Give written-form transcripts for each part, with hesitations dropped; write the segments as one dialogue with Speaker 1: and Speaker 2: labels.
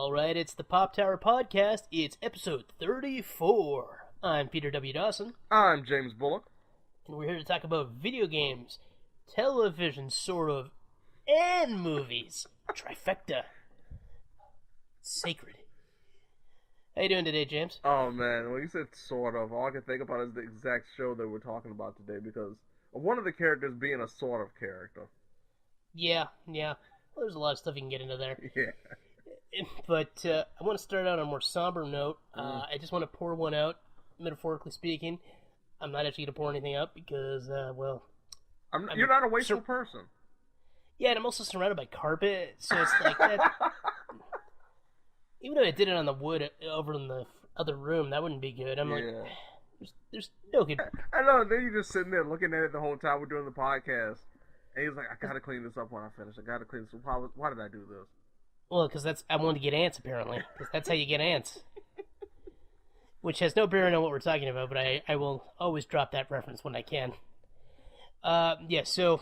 Speaker 1: All right, it's the Pop Tower Podcast. It's episode 34. I'm Peter W. Dawson.
Speaker 2: I'm James Bullock.
Speaker 1: And we're here to talk about video games, television, sort of, and movies. Trifecta. Sacred. How you doing today, James?
Speaker 2: Oh, man, when you said sort of, all I can think about is the exact show that we're talking about today because of one of the characters being a sort of character.
Speaker 1: Yeah. Well, there's a lot of stuff you can get into there.
Speaker 2: Yeah.
Speaker 1: But I want to start out on a more somber note. I just want to pour one out, metaphorically speaking. I'm not actually going to pour anything out because,
Speaker 2: you're not a wasteful person.
Speaker 1: Yeah, and I'm also surrounded by carpet, so it's like that. Even though I did it on the wood over in the other room, that wouldn't be good. I'm like, there's no good.
Speaker 2: I know, and then you're just sitting there looking at it the whole time we're doing the podcast. And he's like, I gotta clean this up when I finish. I gotta clean this up. Why did I do this?
Speaker 1: Well, because I wanted to get ants, apparently. Because that's how you get ants. Which has no bearing on what we're talking about, but I will always drop that reference when I can. So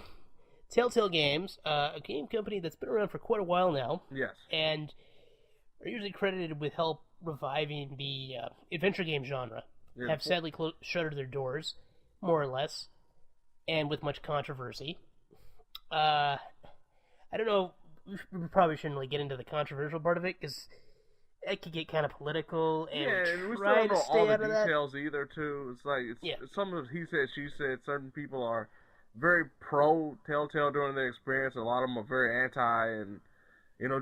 Speaker 1: Telltale Games, a game company that's been around for quite a while now.
Speaker 2: Yes.
Speaker 1: And are usually credited with help reviving the adventure game genre. Yeah. Have sadly shuttered their doors, more or less, and with much controversy. I don't know. We probably shouldn't really get into the controversial part of it because it could get kind of political. And
Speaker 2: and we still don't know all the details either. Too. It's like some of he said, she said. Certain people are very pro Telltale during their experience. A lot of them are very anti, and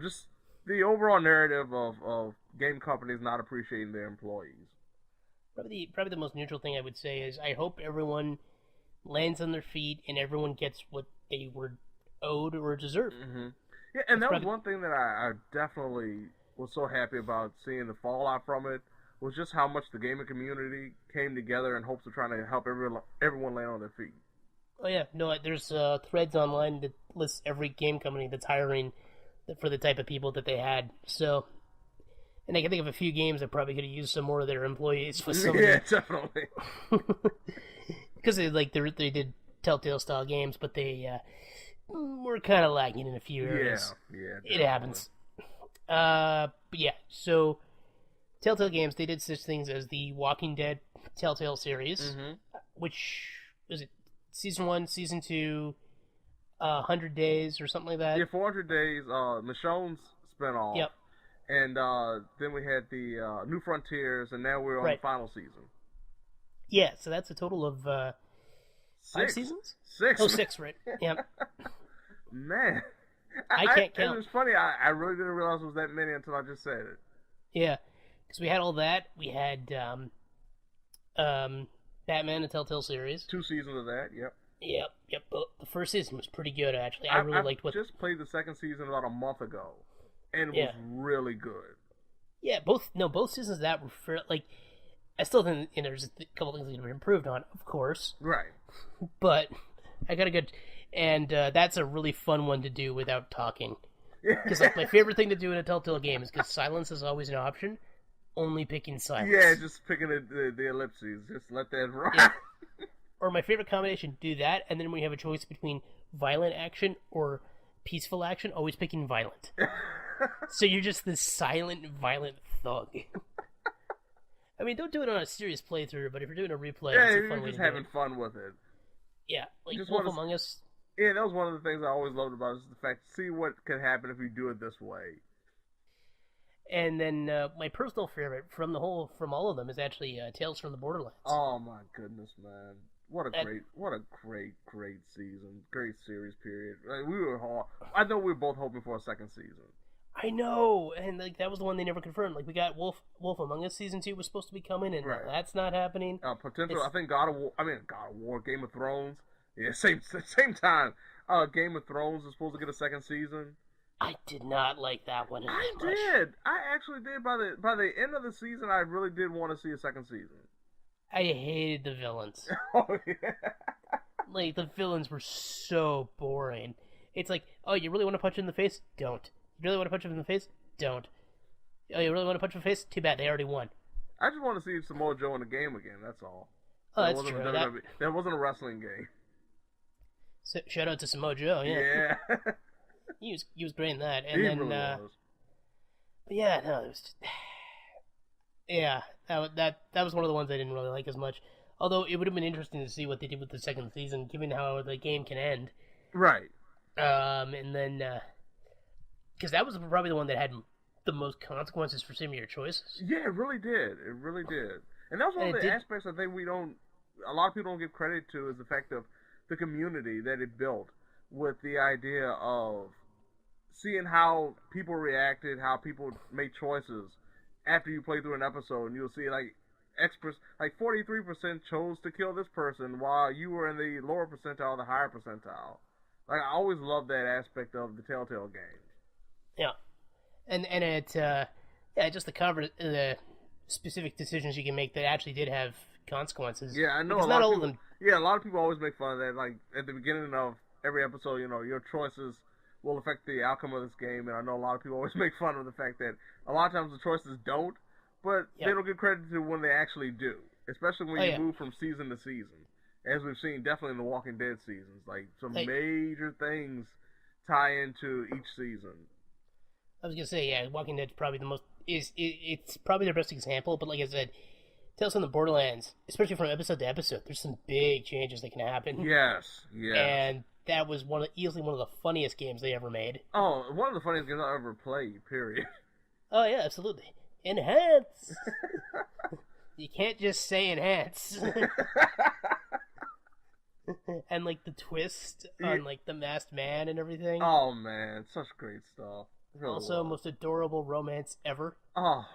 Speaker 2: just the overall narrative of game companies not appreciating their employees.
Speaker 1: Probably the most neutral thing I would say is I hope everyone lands on their feet and everyone gets what they were owed or deserved.
Speaker 2: Mm-hmm. Yeah, and that was one thing that I definitely was so happy about seeing the fallout from it, was just how much the gaming community came together in hopes of trying to help everyone land on their feet.
Speaker 1: Oh yeah, no, there's threads online that lists every game company that's hiring for the type of people that they had. So, and I can think of a few games that probably could have used some more of their employees with some.
Speaker 2: Yeah, definitely.
Speaker 1: Because they did Telltale style games, but they were kind of lagging in a few areas.
Speaker 2: Yeah,
Speaker 1: it happens. But yeah, so Telltale Games, they did such things as the Walking Dead Telltale series, which was it season 1, season 2, 100 Days or something like that.
Speaker 2: Yeah, 400 Days. Michonne's spinoff.
Speaker 1: Yep.
Speaker 2: And then we had the New Frontiers, and now we're on the final season.
Speaker 1: Yeah, so that's a total of 5 seasons?
Speaker 2: 6.
Speaker 1: Oh, 6, right. Yep.
Speaker 2: Man.
Speaker 1: I can't count.
Speaker 2: It was funny, I really didn't realize it was that many until I just said it.
Speaker 1: Yeah, because we had all that. We had Batman, the Telltale series.
Speaker 2: 2 seasons of that, yep.
Speaker 1: Yep. The first season was pretty good, actually. I really liked what...
Speaker 2: I just played the second season about a month ago, and it was really good. Yeah,
Speaker 1: both seasons of that were I still think there's a couple things that can be improved on, of course.
Speaker 2: Right.
Speaker 1: But I got a good... And that's a really fun one to do without talking. Because my favorite thing to do in a Telltale game is because silence is always an option. Only picking silence.
Speaker 2: Yeah, just picking the ellipses. Just let that run.
Speaker 1: Yeah. Or my favorite combination, do that, and then when you have a choice between violent action or peaceful action, always picking violent. So you're just this silent, violent thug. I mean, don't do it on a serious playthrough, but if you're doing a replay, it's a fun way to do it.
Speaker 2: You're just having fun with it.
Speaker 1: Yeah, like Wolf Among Us.
Speaker 2: Yeah, that was one of the things I always loved about it, is the fact, see what could happen if you do it this way.
Speaker 1: And then my personal favorite from all of them is actually Tales from the Borderlands.
Speaker 2: Oh my goodness, man! What a great season, great series period. I know we were both hoping for a second season.
Speaker 1: I know, and that was the one they never confirmed. We got Wolf Among Us season 2 was supposed to be coming, and that's not happening.
Speaker 2: Potential. I think God of War, Game of Thrones. Yeah, same time. Game of Thrones is supposed to get a second season.
Speaker 1: I did not like that one.
Speaker 2: I actually did. By the end of the season, I really did want to see a second season.
Speaker 1: I hated the villains.
Speaker 2: Oh yeah.
Speaker 1: The villains were so boring. It's like, oh, you really want to punch him in the face? Don't. You really want to punch him in the face? Don't. Oh, you really want to punch him in the face? Too bad, they already won.
Speaker 2: I just want to see Samoa Joe in the game again. That's all.
Speaker 1: Oh, that's true.
Speaker 2: That wasn't a wrestling game.
Speaker 1: So, shout out to Samoa Joe, yeah.
Speaker 2: Yeah.
Speaker 1: He was great in that. And
Speaker 2: he
Speaker 1: then
Speaker 2: really was.
Speaker 1: But yeah, no, it was just... Yeah, that was one of the ones I didn't really like as much. Although it would have been interesting to see what they did with the second season, given how the game can end.
Speaker 2: Right.
Speaker 1: And then because that was probably the one that had the most consequences for some of your choices.
Speaker 2: Yeah, it really did. It really did. And that was one of the aspects I think a lot of people don't give credit to, is the fact of the community that it built, with the idea of seeing how people reacted, how people made choices after you play through an episode, and you'll see like experts, like 43% chose to kill this person while you were in the lower percentile, the higher percentile. Like, I always love that aspect of the Telltale games.
Speaker 1: Yeah, and it just the specific decisions you can make that actually did have consequences.
Speaker 2: Yeah, I know.
Speaker 1: Not all of them.
Speaker 2: Yeah, a lot of people always make fun of that. Like at the beginning of every episode, your choices will affect the outcome of this game, and I know a lot of people always make fun of the fact that a lot of times the choices don't, but they don't get credit to when they actually do, especially when you move from season to season, as we've seen definitely in the Walking Dead seasons. Like, some major things tie into each season.
Speaker 1: I was gonna say, yeah, Walking Dead's probably the most it's probably their best example, but like I said, Tales from the Borderlands, especially from episode to episode, there's some big changes that can happen.
Speaker 2: Yes.
Speaker 1: And that was easily one of the funniest games they ever made.
Speaker 2: Oh, one of the funniest games I ever played, period.
Speaker 1: Oh, yeah, absolutely. Enhance! You can't just say enhance. And, like, the twist on, like, the masked man and everything.
Speaker 2: Oh, man, such great stuff. Really
Speaker 1: also, most adorable romance ever.
Speaker 2: Oh.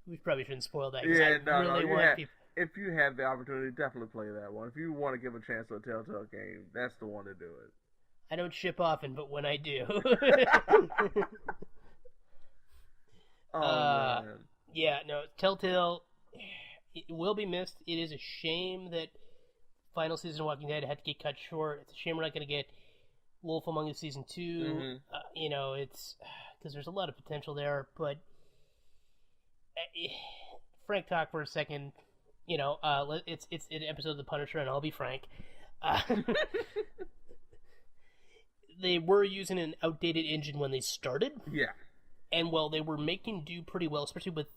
Speaker 1: We probably shouldn't spoil that.
Speaker 2: If you have the opportunity, definitely play that one. If you want to give a chance to a Telltale game, that's the one to do it.
Speaker 1: I don't ship often, but when I do.
Speaker 2: Man.
Speaker 1: Yeah, no, Telltale, it will be missed. It is a shame that final season of Walking Dead had to get cut short. It's a shame we're not going to get Wolf Among Us Season 2. Mm-hmm. It's because there's a lot of potential there, but Frank, talk for a second. It's an episode of The Punisher, and I'll be frank. They were using an outdated engine when they started.
Speaker 2: Yeah.
Speaker 1: And while they were making do pretty well, especially with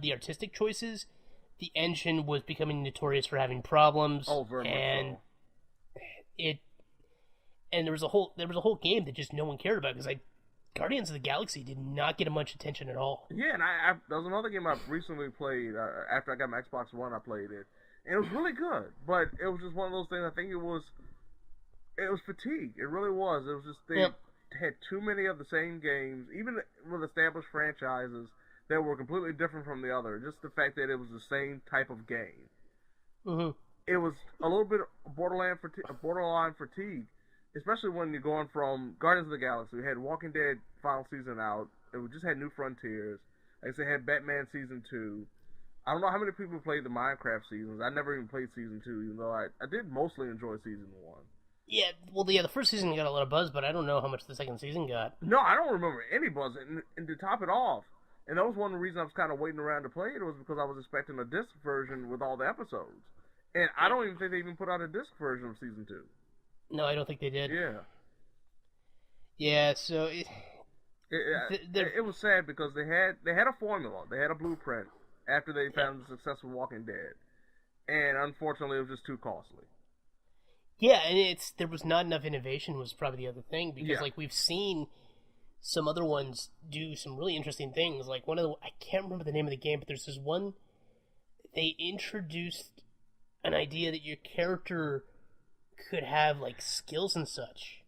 Speaker 1: the artistic choices, the engine was becoming notorious for having problems.
Speaker 2: Oh, very much so.
Speaker 1: And there was a whole game that just no one cared about, because Guardians of the Galaxy did not get much attention at all.
Speaker 2: Yeah, and there was another game I recently played. After I got my Xbox One, I played it. And it was really good. But it was just one of those things, I think it was fatigue. It really was. It was just, they had too many of the same games, even with established franchises that were completely different from the other. Just the fact that it was the same type of game.
Speaker 1: Mm-hmm.
Speaker 2: It was a little bit borderline fatigue. Especially when you're going from Guardians of the Galaxy. We had Walking Dead final season out. We just had New Frontiers. Like I said, had Batman Season 2. I don't know how many people played the Minecraft seasons. I never even played Season 2, even though I did mostly enjoy Season 1.
Speaker 1: Yeah, well, the first season got a lot of buzz, but I don't know how much the second season got.
Speaker 2: No, I don't remember any buzz. And to top it off, and that was one of the reasons I was kind of waiting around to play it, was because I was expecting a disc version with all the episodes. And I don't even think they even put out a disc version of Season 2.
Speaker 1: No, I don't think they did.
Speaker 2: Yeah.
Speaker 1: Yeah, so
Speaker 2: it was sad because they had a formula, they had a blueprint after they found the successful Walking Dead, and unfortunately, it was just too costly.
Speaker 1: Yeah, and there was not enough innovation was probably the other thing, because like we've seen some other ones do some really interesting things. Like I can't remember the name of the game, but there's this one, they introduced an idea that your character could have like skills and such,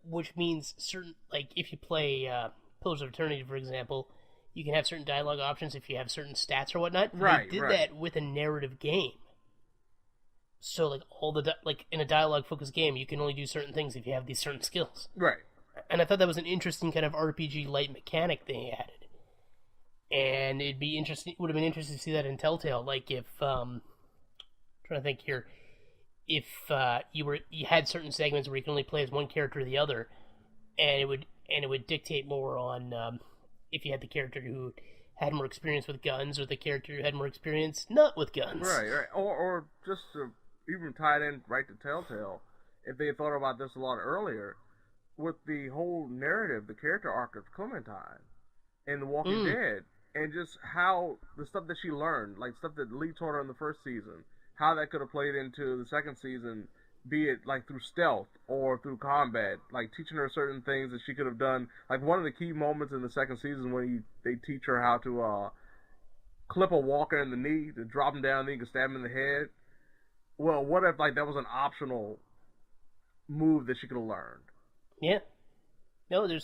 Speaker 1: which means certain, like if you play Pillars of Eternity, for example, you can have certain dialogue options if you have certain stats or whatnot.
Speaker 2: Right,
Speaker 1: they did that with a narrative game. So like like in a dialogue focused game, you can only do certain things if you have these certain skills.
Speaker 2: Right.
Speaker 1: And I thought that was an interesting kind of RPG light mechanic they added. And it would have been interesting to see that in Telltale. Like if trying to think here. If you had certain segments where you can only play as one character or the other, and it would dictate more on if you had the character who had more experience with guns or the character who had more experience not with guns.
Speaker 2: Right. Or just to even tie it in right to Telltale, if they had thought about this a lot earlier, with the whole narrative, the character arc of Clementine in The Walking Dead, and just how the stuff that she learned, like stuff that Lee taught her in the first season, how that could have played into the second season, be it like through stealth or through combat, like teaching her certain things that she could have done. Like one of the key moments in the second season when they teach her how to clip a walker in the knee, to drop him down, then you can stab him in the head. Well, what if like that was an optional move that she could have learned?
Speaker 1: Yeah. No, and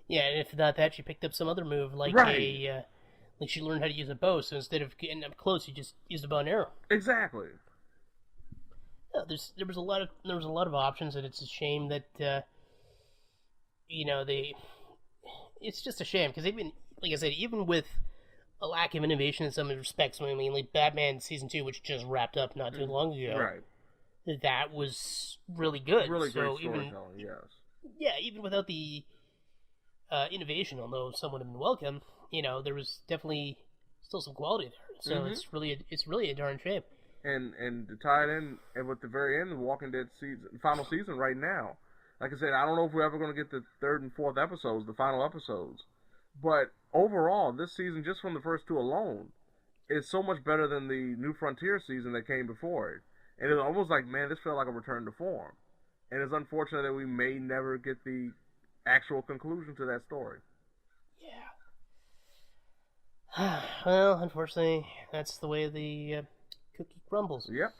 Speaker 1: if not that, she picked up some other move, like like she learned how to use a bow, so instead of getting up close, you just used a bow and arrow.
Speaker 2: Exactly.
Speaker 1: Yeah, there was a lot of options, and it's a shame that it's just a shame because even, like I said, even with a lack of innovation in some respects, I mean, like Batman Season 2, which just wrapped up not too long ago,
Speaker 2: right?
Speaker 1: That was really good.
Speaker 2: Really great storytelling, yes.
Speaker 1: Yeah, even without the innovation, although some would have been welcome, there was definitely still some quality there. So it's really a darn shame.
Speaker 2: And to tie it in, and with the very end of The Walking Dead final season right now, like I said, I don't know if we're ever going to get the third and fourth episodes, the final episodes, but overall, this season, just from the first two alone, is so much better than the New Frontier season that came before it. And it's almost like, man, this felt like a return to form. And it's unfortunate that we may never get the actual conclusion to that story.
Speaker 1: Yeah. Well, unfortunately, that's the way the cookie crumbles.
Speaker 2: Yep.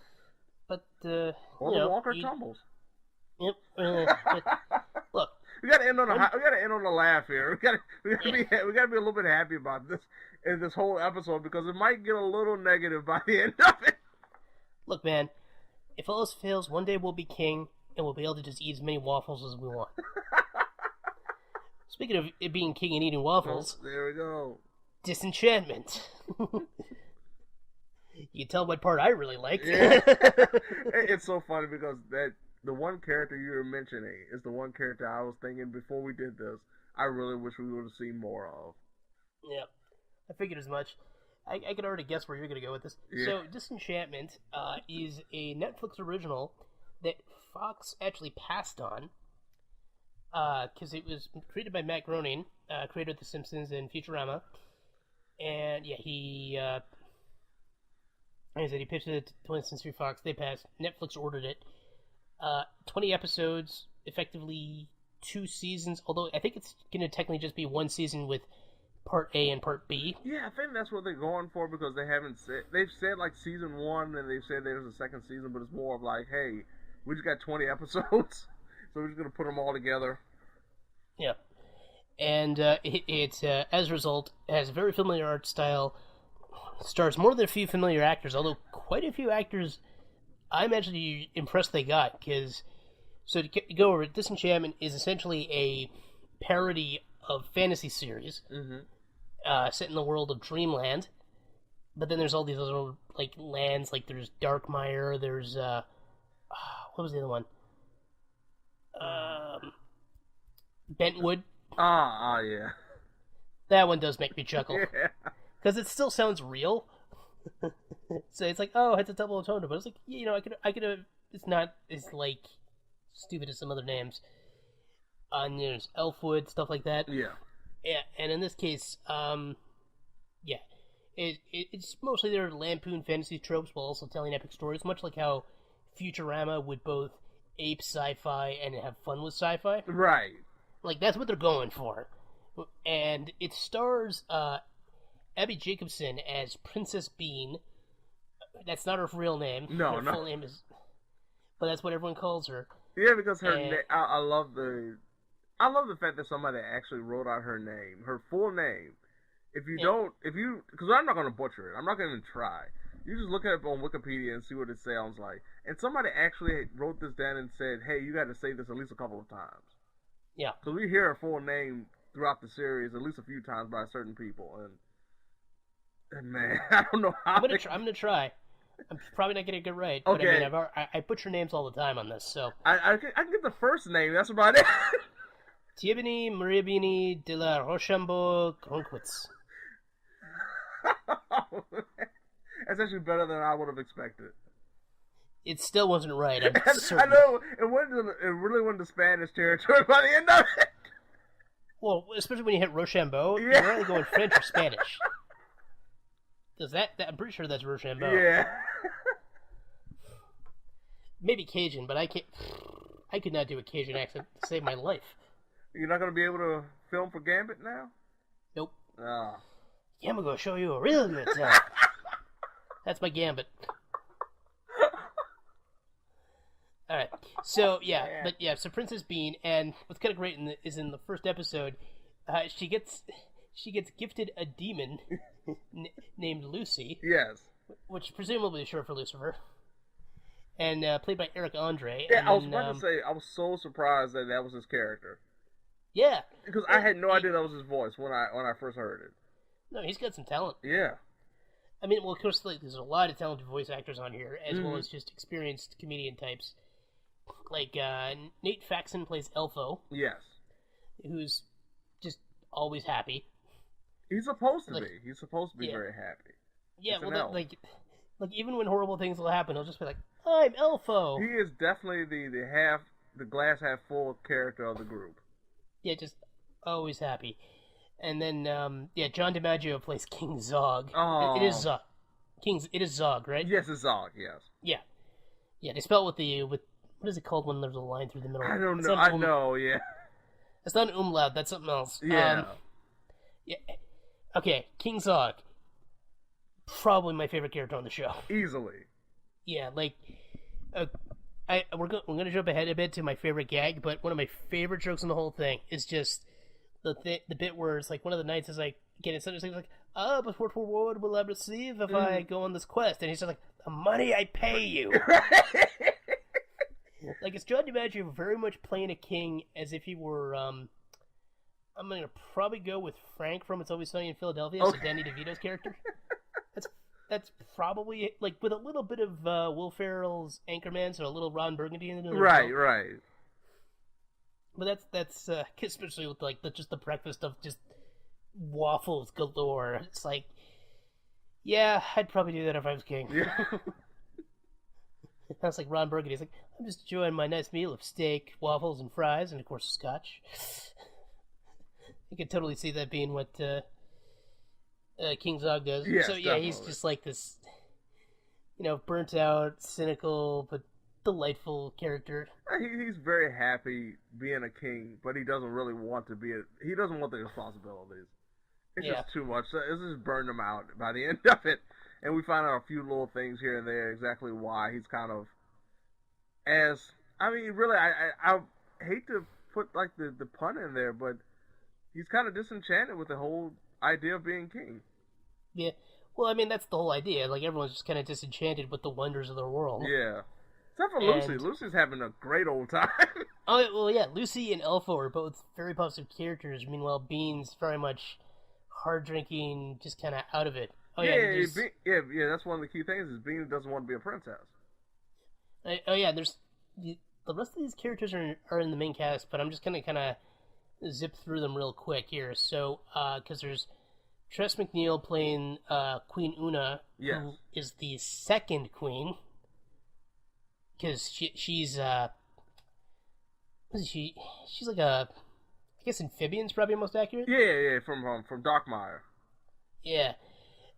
Speaker 1: But
Speaker 2: or the walker tumbles.
Speaker 1: Yep. Look,
Speaker 2: we gotta end on a laugh here. We gotta be a little bit happy about this in this whole episode because it might get a little negative by the end of it.
Speaker 1: Look, man, if all else fails, one day we'll be king and we'll be able to just eat as many waffles as we want. Speaking of it being king and eating waffles,
Speaker 2: there we go.
Speaker 1: Disenchantment. You can tell what part I really like.
Speaker 2: Yeah. It's so funny because the one character you were mentioning is the one character I was thinking before we did this, I really wish we would have seen more of.
Speaker 1: Yeah, I figured as much. I could already guess where you're going to go with this. Yeah. So, Disenchantment is a Netflix original that Fox actually passed on because it was created by Matt Groening, creator of The Simpsons and Futurama. And, yeah, he... like I said, he pitched it to 20th Century Fox. They passed. Netflix ordered it. 20 episodes, effectively 2 seasons. Although I think it's going to technically just be 1 season with Part A and Part B.
Speaker 2: Yeah, I think that's what they're going for because they haven't said... They've said, like, Season 1, and they've said there's a second season, but it's more of like, hey, we just got 20 episodes, so we're just going to put them all together.
Speaker 1: Yeah. And it as a result, has a very familiar art style, stars more than a few familiar actors, although quite a few actors I'm actually impressed they got, because, so to go over it, Disenchantment is essentially a parody of fantasy series, set in the world of Dreamland, but then there's all these other, like, lands, like there's Darkmire, there's, what was the other one? Bentwood.
Speaker 2: Yeah.
Speaker 1: That one does make me chuckle.
Speaker 2: Yeah.
Speaker 1: Because it still sounds real. So it's like, oh, it's a double entendre, but it's like, I could have, it's not as, like, stupid as some other names. And there's Elfwood, stuff like that.
Speaker 2: Yeah.
Speaker 1: Yeah, and in this case, yeah. It's mostly their lampoon fantasy tropes while also telling epic stories, much like how Futurama would both ape sci-fi and have fun with sci-fi.
Speaker 2: Right.
Speaker 1: Like, that's what they're going for. And it stars Abby Jacobson as Princess Bean. That's not her real name.
Speaker 2: No,
Speaker 1: her full name is... But that's what everyone calls her.
Speaker 2: Yeah, because her I love the fact that somebody actually wrote out her name, her full name. Because I'm not going to butcher it. I'm not going to even try. You just look it up on Wikipedia and see what it sounds like. And somebody actually wrote this down and said, hey, you got to say this at least a couple of times.
Speaker 1: Yeah.
Speaker 2: Because we hear her full name throughout the series at least a few times by certain people. And man, I don't know how. I'm
Speaker 1: going to try. I'm probably not going to get it right.
Speaker 2: Okay.
Speaker 1: But I mean, I butcher names all the time on this, so.
Speaker 2: I can get the first name. That's about it.
Speaker 1: Tiebini Mariabini de la Rochambeau Gronkwitz.
Speaker 2: That's actually better than I would have expected.
Speaker 1: It still wasn't right. I'm
Speaker 2: I know. It really went to Spanish territory by the end of it.
Speaker 1: Well, especially when you hit Rochambeau,
Speaker 2: Yeah.
Speaker 1: you're either going French or Spanish. Because that I'm pretty sure that's Rochambeau.
Speaker 2: Yeah.
Speaker 1: Maybe Cajun, but I could not do a Cajun accent to save my life.
Speaker 2: You're not going to be able to film for Gambit now?
Speaker 1: Nope.
Speaker 2: Oh.
Speaker 1: Yeah, I'm going to show you a real good time. That's my Gambit. Alright, so so Princess Bean, and what's kind of great is in the first episode, she gets gifted a demon named Lucy.
Speaker 2: Yes.
Speaker 1: Which presumably is short for Lucifer. And played by Eric Andre.
Speaker 2: Yeah,
Speaker 1: and
Speaker 2: I was about to say, I was so surprised that was his character.
Speaker 1: Yeah.
Speaker 2: Because I had no idea that was his voice when I first heard it.
Speaker 1: No, he's got some talent.
Speaker 2: Yeah.
Speaker 1: I mean, well, of course, there's a lot of talented voice actors on here, as well as just experienced comedian types. Like, Nate Faxon plays Elfo.
Speaker 2: Yes.
Speaker 1: Who's just always happy.
Speaker 2: He's supposed to be. He's supposed to be very happy.
Speaker 1: Yeah, like even when horrible things will happen, he'll just be like, I'm Elfo!
Speaker 2: He is definitely the glass half full character of the group.
Speaker 1: Yeah, just always happy. And then, John DiMaggio plays King Zog.
Speaker 2: Oh.
Speaker 1: It is Zog. It is Zog, right?
Speaker 2: Yes, it's Zog, yes.
Speaker 1: Yeah. Yeah, they spell it with what is it called when there's a line through the middle?
Speaker 2: I don't know. I know, yeah.
Speaker 1: It's not an umlaut, that's something else.
Speaker 2: Yeah.
Speaker 1: Yeah. Okay, King Zog. Probably my favorite character on the show.
Speaker 2: Easily.
Speaker 1: Yeah, like, we're going to jump ahead a bit to my favorite gag, but one of my favorite jokes in the whole thing is just the bit where it's like one of the knights is like, getting something like, but what reward will I receive if I go on this quest? And he's just like, the money I pay you. Like, it's John DiMaggio very much playing a king as if he were, I'm going to probably go with Frank from It's Always Sunny in Philadelphia, so Danny DeVito's character. That's probably, like, with a little bit of Will Ferrell's Anchorman, so a little Ron Burgundy in it.
Speaker 2: Right.
Speaker 1: But that's especially with, like, just the breakfast of just waffles galore. It's like, yeah, I'd probably do that if I was king.
Speaker 2: Yeah.
Speaker 1: That's like Ron Burgundy. He's like, I'm just enjoying my nice meal of steak, waffles, and fries, and of course scotch. You could totally see that being what King Zog does.
Speaker 2: Yes,
Speaker 1: so yeah,
Speaker 2: definitely.
Speaker 1: he's just like this, burnt out, cynical, but delightful character.
Speaker 2: He's very happy being a king, but he doesn't really want to be he doesn't want the responsibilities. It's just too much. It's just burned him out by the end of it. And we find out a few little things here and there exactly why he's kind of really, I hate to put like the pun in there, but he's kind of disenchanted with the whole idea of being king.
Speaker 1: Yeah. Well, I mean, that's the whole idea. Like, everyone's just kind of disenchanted with the wonders of the world.
Speaker 2: Yeah. Except for Lucy. Lucy's having a great old time.
Speaker 1: Oh, well, yeah. Lucy and Elfo are both very positive characters. Meanwhile, Bean's very much hard-drinking, just kind of out of it. Oh,
Speaker 2: yeah, that's one of the key things is Bean doesn't want to be a princess.
Speaker 1: There's the rest of these characters are in the main cast, but I'm just going to kind of zip through them real quick here. So, because there's Tress MacNeille playing Queen Una, who is the second queen, because she's what is she? She's like I guess amphibian's probably most accurate.
Speaker 2: Yeah, from Darkmire.
Speaker 1: Yeah.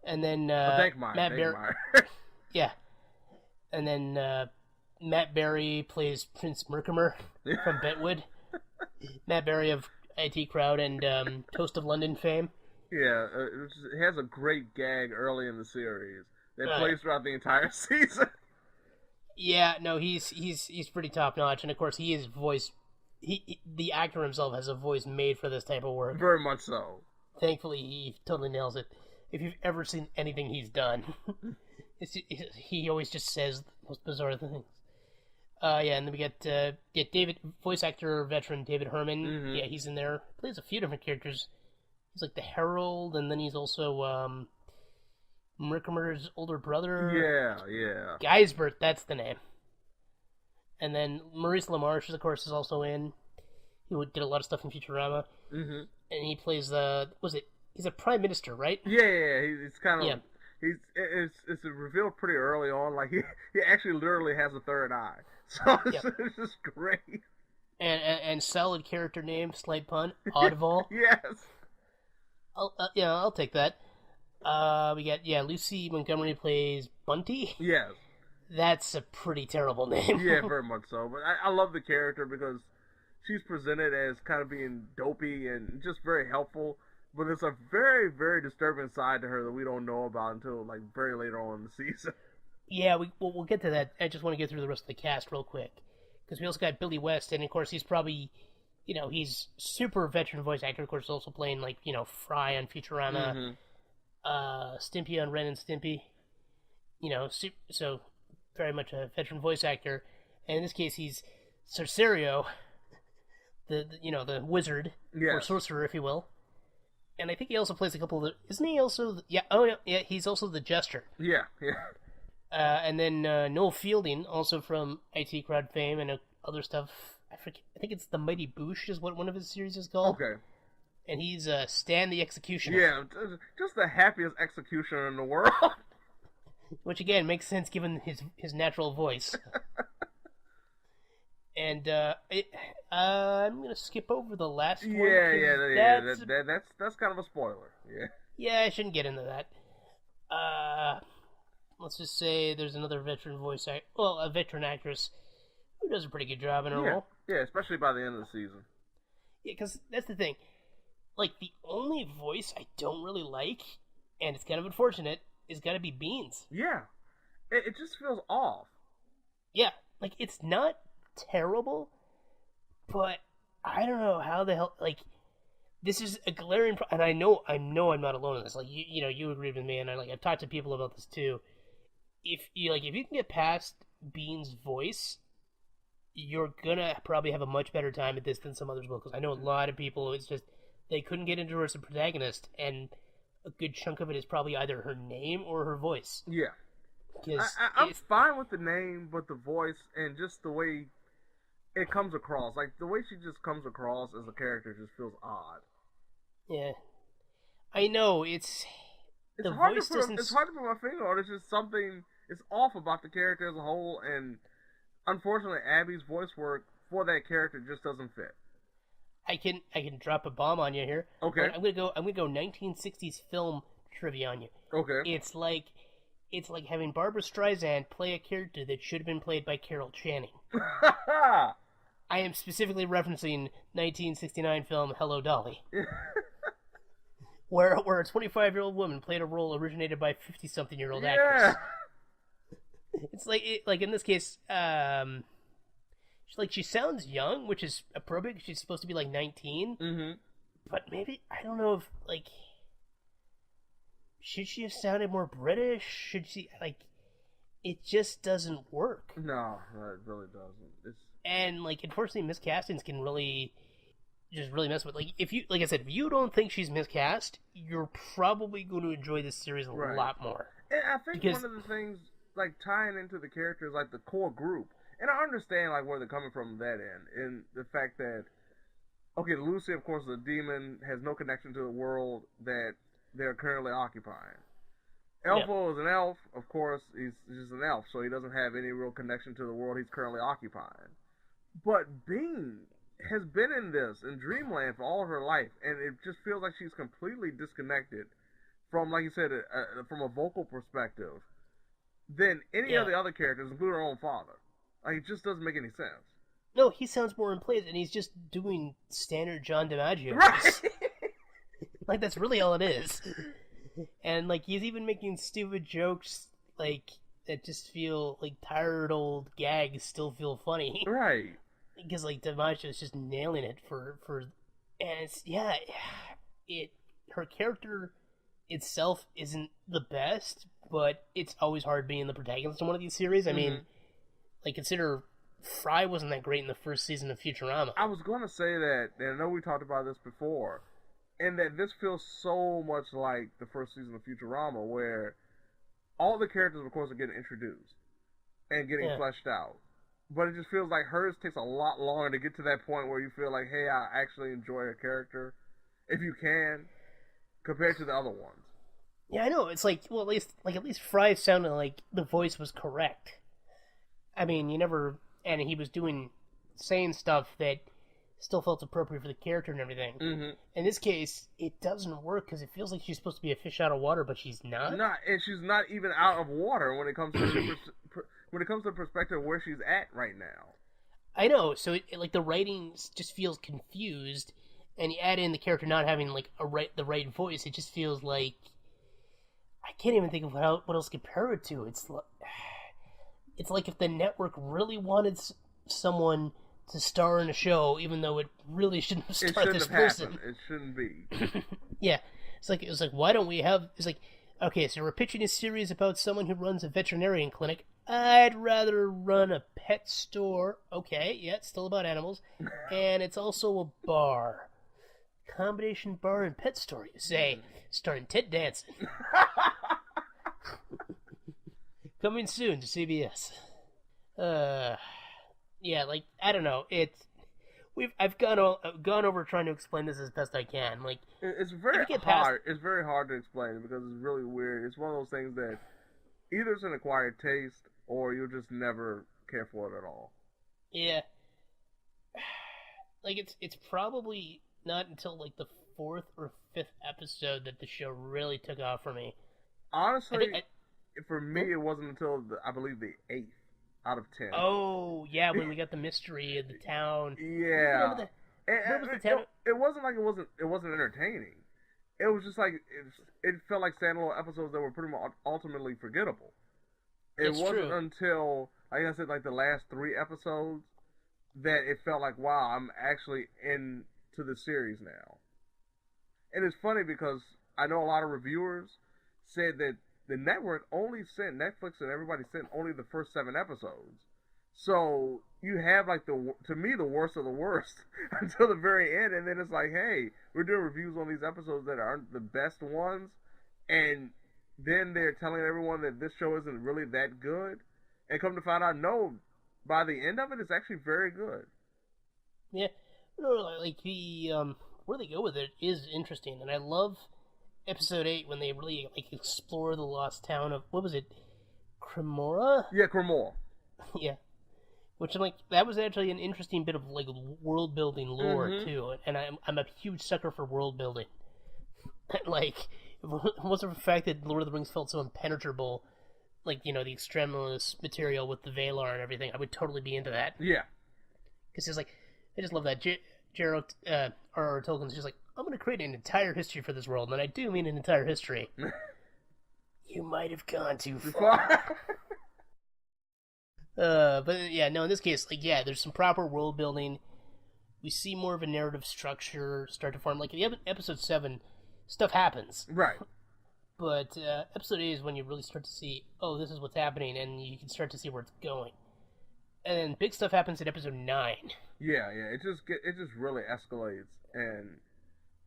Speaker 1: And then Matt Berry. Yeah. And then Matt Berry plays Prince Merkimer from Betwood. Matt Berry of IT Crowd and Toast of London fame.
Speaker 2: Yeah, it has a great gag early in the series that plays throughout the entire season.
Speaker 1: Yeah, no, he's pretty top notch, and of course he is the actor himself has a voice made for this type of work.
Speaker 2: Very much so.
Speaker 1: Thankfully, he totally nails it. If you've ever seen anything he's done, he always just says the most bizarre things. And then we get David, voice actor veteran David Herman. Mm-hmm. Yeah, he's in there. Plays a few different characters. He's like the Herald, and then he's also Merkimer's older brother.
Speaker 2: Yeah.
Speaker 1: Geisbert, that's the name. And then Maurice LaMarche, of course, is also in. He did a lot of stuff in Futurama. Mm-hmm. And he plays he's a prime minister, right?
Speaker 2: Yeah. He's kind of It's revealed pretty early on. Like he actually literally has a third eye. So it's just great.
Speaker 1: And solid character name, slight pun, Oddball.
Speaker 2: Yes.
Speaker 1: I'll take that. We got Lucy Montgomery plays Bunty.
Speaker 2: Yes.
Speaker 1: That's a pretty terrible name.
Speaker 2: Yeah, very much so. But I love the character because she's presented as kind of being dopey and just very helpful. But there's a very, very disturbing side to her that we don't know about until like very later on in the season.
Speaker 1: Yeah, we'll get to that. I just want to get through the rest of the cast real quick. Because we also got Billy West, and of course he's probably, he's super veteran voice actor. Of course, also playing like, Fry on Futurama, Stimpy on Ren and Stimpy. So very much a veteran voice actor. And in this case, he's Cercerio, the wizard, or sorcerer, if you will. And I think he also plays a couple of the... Isn't he also... he's also the jester.
Speaker 2: Yeah.
Speaker 1: And then Noel Fielding, also from IT Crowd fame and other stuff. I forget. I think it's The Mighty Boosh is what one of his series is called.
Speaker 2: Okay.
Speaker 1: And he's Stan the Executioner.
Speaker 2: Yeah, just the happiest executioner in the world.
Speaker 1: Which, again, makes sense given his natural voice. And I'm going to skip over the last one.
Speaker 2: Yeah. That's kind of a spoiler. Yeah.
Speaker 1: Yeah, I shouldn't get into that. Let's just say there's another veteran a veteran actress who does a pretty good job in her role.
Speaker 2: Yeah, especially by the end of the season.
Speaker 1: Yeah, because that's the thing. Like, the only voice I don't really like, and it's kind of unfortunate, is got to be Beans.
Speaker 2: Yeah. It just feels off.
Speaker 1: Yeah, like, it's not terrible, but I don't know how the hell, like, this is a glaring and I know I'm not alone in this. Like, you agreed with me, and I've talked to people about this too. If you can get past Bean's voice, you're gonna probably have a much better time at this than some others will. Because I know a lot of people, it's just they couldn't get into her as a protagonist, and a good chunk of it is probably either her name or her voice.
Speaker 2: Yeah, I'm fine with the name, but the voice and just the way it comes across, like the way she just comes across as a character, just feels odd.
Speaker 1: Yeah, I know it's
Speaker 2: hard to put my finger on. It's just something. It's off about the character as a whole, and unfortunately, Abby's voice work for that character just doesn't fit.
Speaker 1: I can drop a bomb on you here.
Speaker 2: Okay.
Speaker 1: I'm gonna go 1960s film trivia on you.
Speaker 2: Okay.
Speaker 1: It's like having Barbara Streisand play a character that should have been played by Carol Channing. I am specifically referencing 1969 film Hello, Dolly. where a 25-year-old woman played a role originated by 50-something-year-old actress. It's like in this case, she sounds young, which is appropriate. She's supposed to be like 19, but maybe I don't know if should she have sounded more British? Should she it just doesn't work.
Speaker 2: No, it really doesn't.
Speaker 1: And unfortunately, miscastings can really mess with. If you don't think she's miscast, you're probably going to enjoy this series a lot more.
Speaker 2: And I think one of the things tying into the characters, the core group, and I understand where they're coming from that end, and the fact that Lucy, of course, is a demon, has no connection to the world that they're currently occupying. Elfo is an elf, of course, he's just an elf, so he doesn't have any real connection to the world he's currently occupying. But Bean has been in Dreamland for all of her life, and it just feels like she's completely disconnected from, like you said, from a vocal perspective, than any of the other characters, including her own father. It just doesn't make any sense.
Speaker 1: No, he sounds more in place, and he's just doing standard John DiMaggio.
Speaker 2: Right!
Speaker 1: That's really all it is. And, he's even making stupid jokes, that just feel, tired old gags still feel funny.
Speaker 2: Right.
Speaker 1: Because, DiMaggio's just nailing it for... And it's, her character itself isn't the best, but it's always hard being the protagonist in one of these series. I mean, consider Fry wasn't that great in the first season of Futurama.
Speaker 2: I was going to say that, and I know we talked about this before, and that this feels so much like the first season of Futurama, where all the characters, of course, are getting introduced and getting fleshed out. But it just feels like hers takes a lot longer to get to that point where you feel like, hey, I actually enjoy a character, if you can, compared to the other ones.
Speaker 1: Yeah, I know. It's like, well, at least Fry sounded like the voice was correct. I mean, and he was saying stuff that still felt appropriate for the character and everything.
Speaker 2: Mm-hmm.
Speaker 1: In this case, it doesn't work because it feels like she's supposed to be a fish out of water, but she's not.
Speaker 2: And she's not even out of water when it comes to the perspective of where she's at right now.
Speaker 1: I know. So, like, the writing just feels confused, and you add in the character not having like the right voice. It just feels like I can't even think of what else to compare it to. It's like if the network really wanted someone to star in a show, even though it really shouldn't have starred this person.
Speaker 2: Happened. It shouldn't be.
Speaker 1: Yeah, it was like, why don't we have? It's like, okay, so we're pitching a series about someone who runs a veterinarian clinic. I'd rather run a pet store. Okay, yeah, it's still about animals, and it's also a bar. Combination bar and pet store, you say, starring Ted Danson. Coming soon to CBS. Yeah, like, I don't know. I've gone over trying to explain this as best I can. Like,
Speaker 2: it's very hard. It's very hard to explain because it's really weird. It's one of those things that either it's an acquired taste or you'll just never care for it at all.
Speaker 1: Yeah. Like, it's probably not until like the 4th or 5th episode that the show really took off for me.
Speaker 2: Honestly, for me, it wasn't until I believe the 8th out of 10.
Speaker 1: Oh yeah, when we got the mystery of the town.
Speaker 2: Yeah,
Speaker 1: where was the town?
Speaker 2: It wasn't like it wasn't entertaining. It was just like it felt like standalone episodes that were pretty much ultimately forgettable. It wasn't until, like I said, like the last 3 episodes that it felt like, wow, I'm actually into the series now. And it's funny because I know a lot of reviewers said that the network only sent, Netflix and everybody sent only the first 7 episodes. So you have like to me, the worst of the worst until the very end. And then it's like, hey, we're doing reviews on these episodes that aren't the best ones. And then they're telling everyone that this show isn't really that good. And come to find out, no, by the end of it, it's actually very good.
Speaker 1: Yeah. No, like where they go with it is interesting. And I love episode 8 when they really like explore the lost town of, what was it, Cremora?
Speaker 2: Yeah, Cremora.
Speaker 1: Yeah, which I'm like, that was actually an interesting bit of like world building lore too, and I'm a huge sucker for world building. Like, if it wasn't for the fact that Lord of the Rings felt so impenetrable, like, you know, the extremis material with the Valar and everything, I would totally be into that.
Speaker 2: Yeah,
Speaker 1: because it's like, I just love that J.R.R. Tolkien's just like, I'm going to create an entire history for this world, and I do mean an entire history. You might have gone too far. But yeah, no, in this case, like, yeah, there's some proper world building. We see more of a narrative structure start to form. Like, in episode 7, stuff happens.
Speaker 2: Right.
Speaker 1: But episode 8 is when you really start to see, oh, this is what's happening, and you can start to see where it's going. And then big stuff happens in episode 9.
Speaker 2: Yeah, it just really escalates. And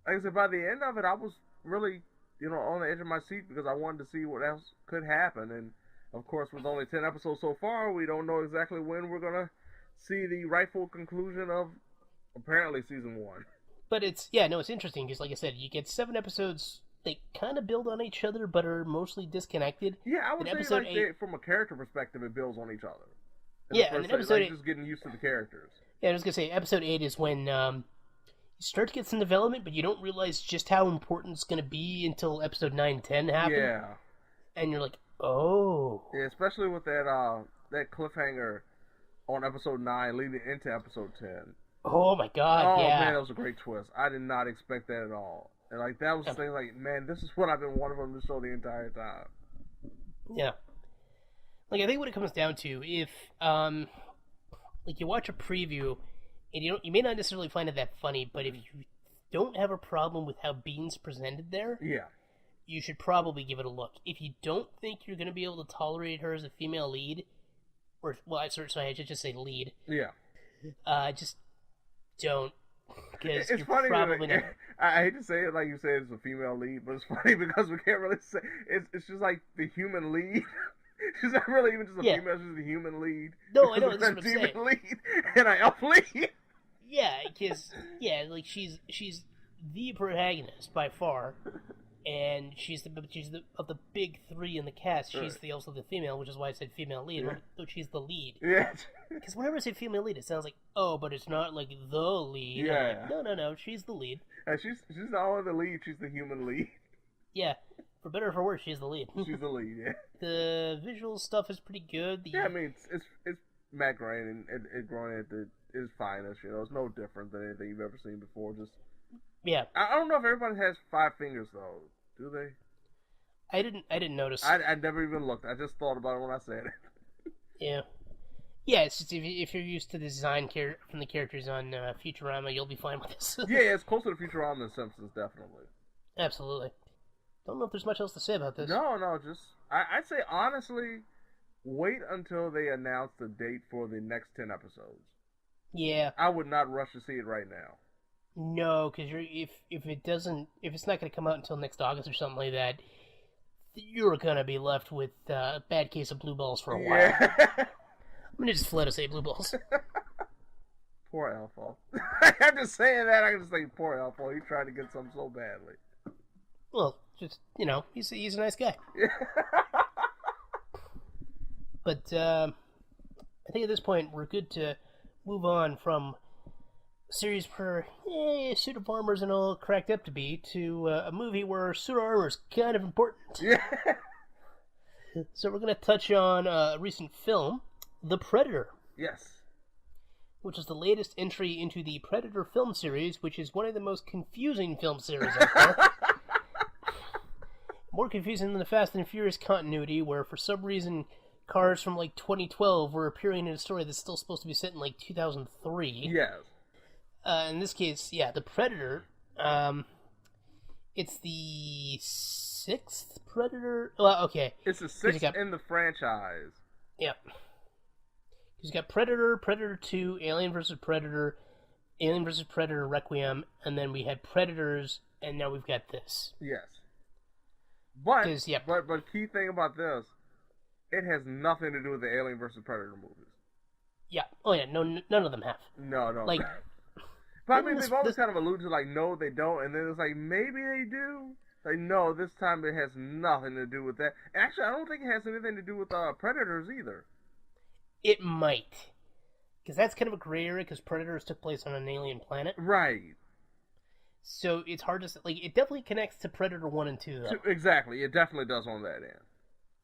Speaker 2: like I said, by the end of it, I was really, on the edge of my seat because I wanted to see what else could happen. And of course, with only 10 episodes so far, we don't know exactly when we're gonna see the rightful conclusion of apparently season 1.
Speaker 1: But it's interesting because, like I said, you get 7 episodes. They kind of build on each other, but are mostly disconnected.
Speaker 2: Yeah, I would say like 8, from a character perspective, it builds on each other.
Speaker 1: And then episode 8,
Speaker 2: just getting used to the characters.
Speaker 1: Yeah, I was gonna say episode 8 is when you start to get some development, but you don't realize just how important it's gonna be until episode 9 and 10 happen.
Speaker 2: Yeah,
Speaker 1: and you're like, oh.
Speaker 2: Yeah, especially with that cliffhanger on episode 9 leading into episode 10.
Speaker 1: Oh my god!
Speaker 2: Oh
Speaker 1: yeah.
Speaker 2: Man, that was a great twist. I did not expect that at all. And like that was the thing. Like, man, this is what I've been wanting from the show the entire time.
Speaker 1: Yeah. Like, I think what it comes down to, if like you watch a preview and you may not necessarily find it that funny, but if you don't have a problem with how Bean's presented there,
Speaker 2: yeah,
Speaker 1: you should probably give it a look. If you don't think you're going to be able to tolerate her as a female lead, or I should just say lead.
Speaker 2: Yeah.
Speaker 1: Just don't.
Speaker 2: It's funny. I hate to say it like you say it's a female lead, but it's funny because we can't really say it's just like the human lead. She's not really even just a female; she's the human lead.
Speaker 1: No, I know that's what I'm saying.
Speaker 2: Lead and an elf lead.
Speaker 1: Yeah, because like she's the protagonist by far, and she's the of the big three in the cast. She's also the female, which is why I said female lead. Yeah. But she's the lead.
Speaker 2: Yeah.
Speaker 1: Because whenever I say female lead, it sounds like, oh, but it's not like the lead.
Speaker 2: Yeah.
Speaker 1: Like, no, she's the lead.
Speaker 2: And she's not only the lead, she's the human lead.
Speaker 1: Yeah. For better or for worse, she's the lead.
Speaker 2: She's the lead, yeah.
Speaker 1: The visual stuff is pretty good.
Speaker 2: Yeah, I mean, it's Matt Groening and Groening at his finest. You know, it's no different than anything you've ever seen before. Just
Speaker 1: yeah.
Speaker 2: I don't know if everybody has 5 fingers though. Do they?
Speaker 1: I didn't notice.
Speaker 2: I never even looked. I just thought about it when I said it.
Speaker 1: Yeah. Yeah, it's just if you're used to the design from the characters on Futurama, you'll be fine with this.
Speaker 2: Yeah, it's closer to Futurama than Simpsons, definitely.
Speaker 1: Absolutely. Don't know if there's much else to say about this.
Speaker 2: No, just I'd say honestly, wait until they announce the date for the next 10 episodes.
Speaker 1: Yeah.
Speaker 2: I would not rush to see it right now.
Speaker 1: No, because if it's not going to come out until next August or something like that, you're going to be left with a bad case of blue balls for a while. I'm going to just flat out say blue balls.
Speaker 2: Poor Alpha. I'm just saying that. I can just say poor Alpha. He tried to get some so badly.
Speaker 1: Well, just, he's a nice guy. But I think at this point we're good to move on from a series where suit of armor's and all cracked up to be to a movie where suit of armor is kind of important.
Speaker 2: Yeah.
Speaker 1: So we're going to touch on a recent film, The Predator.
Speaker 2: Yes.
Speaker 1: Which is the latest entry into the Predator film series, which is one of the most confusing film series out there. More confusing than the Fast and Furious continuity, where for some reason cars from 2012 were appearing in a story that's still supposed to be set in 2003.
Speaker 2: Yes.
Speaker 1: In this case, The Predator. It's the 6th Predator. Well, okay.
Speaker 2: It's the 6th in the franchise.
Speaker 1: Yeah. He's got Predator, Predator 2, Alien vs. Predator, Alien vs. Predator Requiem, and then we had Predators, and now we've got this.
Speaker 2: Yes. But key thing about this, it has nothing to do with the Alien vs. Predator movies.
Speaker 1: Yeah. Oh yeah. No, none of them have.
Speaker 2: No. But I mean, they've always kind of alluded to no, they don't, and then it's maybe they do. No, this time it has nothing to do with that. Actually, I don't think it has anything to do with Predators either.
Speaker 1: It might, because that's kind of a gray area. Because Predators took place on an alien planet,
Speaker 2: right?
Speaker 1: So it's hard to say. It definitely connects to Predator 1 and 2, though.
Speaker 2: Exactly, it definitely does on that end.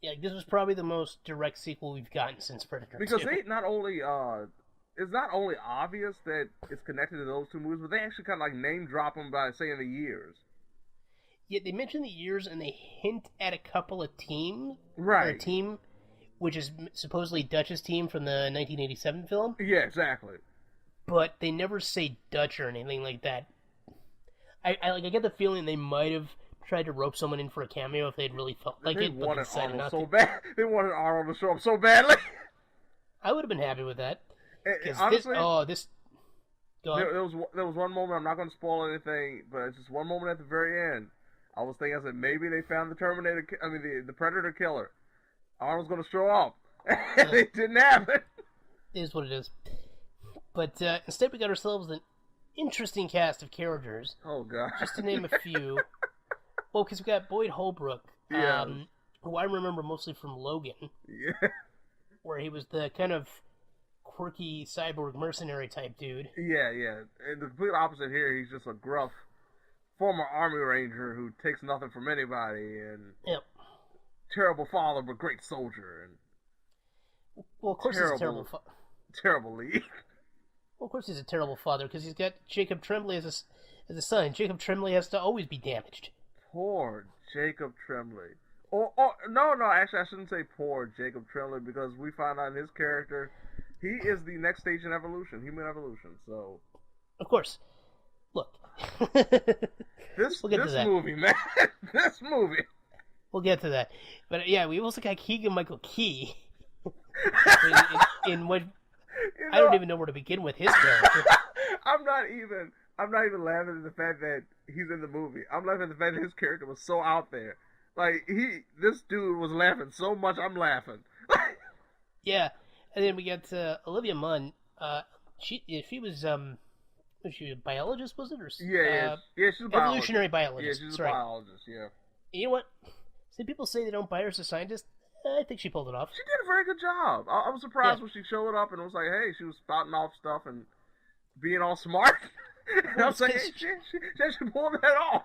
Speaker 1: Yeah, this was probably the most direct sequel we've gotten since Predator 2.
Speaker 2: Because it's not only obvious that it's connected to those two movies, but they actually kind of name drop them by saying the years.
Speaker 1: Yeah, they mention the years and they hint at a couple of teams.
Speaker 2: Right.
Speaker 1: Or a team, which is supposedly Dutch's team from the 1987 film.
Speaker 2: Yeah, exactly.
Speaker 1: But they never say Dutch or anything like that. I get the feeling they might have tried to rope someone in for a cameo if they'd really felt like it. But they decided not to.
Speaker 2: Bad. They wanted Arnold to show up so badly.
Speaker 1: I would have been happy with that.
Speaker 2: Honestly,
Speaker 1: there
Speaker 2: was one moment. I'm not going to spoil anything, but it's just one moment at the very end. I was thinking, I said, maybe they found the Predator killer. Arnold's going to show up. And it didn't happen.
Speaker 1: It is what it is. But instead we got ourselves an interesting cast of characters.
Speaker 2: Oh, God.
Speaker 1: Just to name a few. Well, because we got Boyd Holbrook, who I remember mostly from Logan.
Speaker 2: Yeah.
Speaker 1: Where he was the kind of quirky cyborg mercenary type dude.
Speaker 2: Yeah. And the complete opposite here, he's just a gruff former Army Ranger who takes nothing from anybody and terrible father but great soldier. And
Speaker 1: well, of course he's a terrible father.
Speaker 2: Terrible lead.
Speaker 1: Well, of course he's a terrible father because he's got Jacob Tremblay as a son. Jacob Tremblay has to always be damaged.
Speaker 2: Poor Jacob Tremblay. No, actually I shouldn't say poor Jacob Tremblay because we find out in his character he is the next stage in evolution, human evolution, so...
Speaker 1: Of course. Look.
Speaker 2: This movie, man. This movie.
Speaker 1: We'll get to that. But yeah, we also got Keegan-Michael Key. in what... I don't even know where to begin with his character.
Speaker 2: I'm not even laughing at the fact that he's in the movie. I'm laughing at the fact that his character was so out there. This dude was laughing so much, I'm laughing.
Speaker 1: Yeah, and then we got Olivia Munn. She was she a biologist, was it? Or
Speaker 2: yeah, she's a
Speaker 1: evolutionary biologist.
Speaker 2: Yeah, she's a biologist. Yeah.
Speaker 1: You know what? Some people say they don't buy her as a scientist. I think she pulled it off.
Speaker 2: She did a very good job. I was surprised when she showed up and was like, hey, she was spouting off stuff and being all smart. And I was like, hey, she actually pulled that off.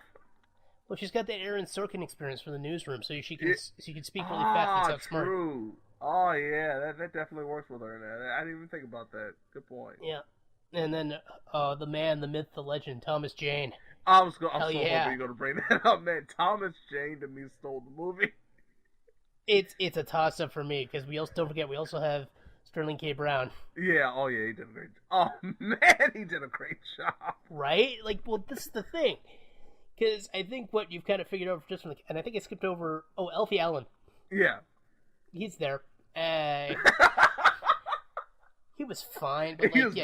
Speaker 1: Well, she's got that Aaron Sorkin experience from the newsroom, so she can speak really fast and sound smart.
Speaker 2: True. Oh, yeah, that definitely works with her. I didn't even think about that. Good point.
Speaker 1: Yeah. And then the man, the myth, the legend, Thomas Jane.
Speaker 2: I'm so hoping you're going to bring that up, man. Thomas Jane, to me, stole the movie.
Speaker 1: It's a toss-up for me, because don't forget, we also have Sterling K. Brown.
Speaker 2: Yeah, oh yeah, he did a great job. Oh, man, he did a great job.
Speaker 1: Right? Like, well, this is the thing. Because I think what you've kind of figured out just from and I think I skipped over, Alfie Allen.
Speaker 2: Yeah.
Speaker 1: He's there. He was fine, but
Speaker 2: like, he's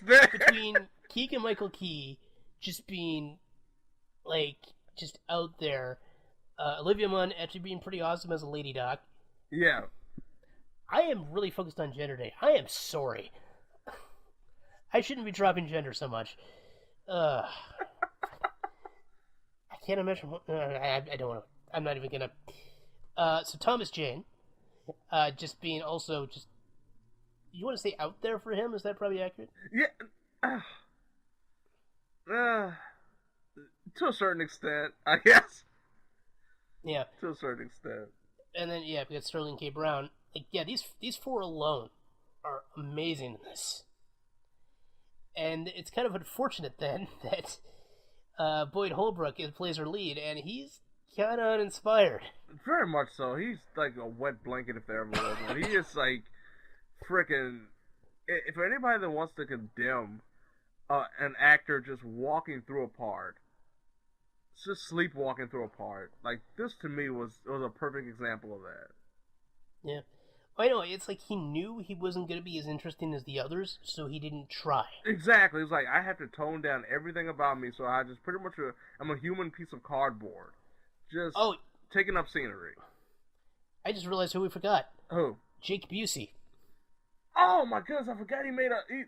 Speaker 2: there.
Speaker 1: Between Keegan-Michael Key just being, like, just out there, Olivia Munn actually being pretty awesome as a lady doc.
Speaker 2: Yeah.
Speaker 1: I am really focused on gender day. I am sorry. I shouldn't be dropping gender so much. I can't imagine. I don't want to. I'm not even gonna. So Thomas Jane, just being also just. You want to say out there for him? Is that probably accurate?
Speaker 2: Yeah. To a certain extent, I guess.
Speaker 1: Yeah.
Speaker 2: To a certain extent.
Speaker 1: And then we got Sterling K. Brown. Like, yeah, these four alone are amazing in this. And it's kind of unfortunate then that Boyd Holbrook plays her lead, and he's kind of uninspired.
Speaker 2: Very much so. He's like a wet blanket if there ever was one. He is like freaking. If anybody that wants to condemn an actor just walking through a part, just sleepwalking through a part, like this to me was a perfect example of that.
Speaker 1: Yeah. I know, it's like he knew he wasn't going to be as interesting as the others, so he didn't try.
Speaker 2: Exactly. It's like, I have to tone down everything about me, so I just pretty much, I'm a human piece of cardboard. Just taking up scenery.
Speaker 1: I just realized who we forgot.
Speaker 2: Who?
Speaker 1: Jake Busey.
Speaker 2: Oh my goodness, I forgot he made it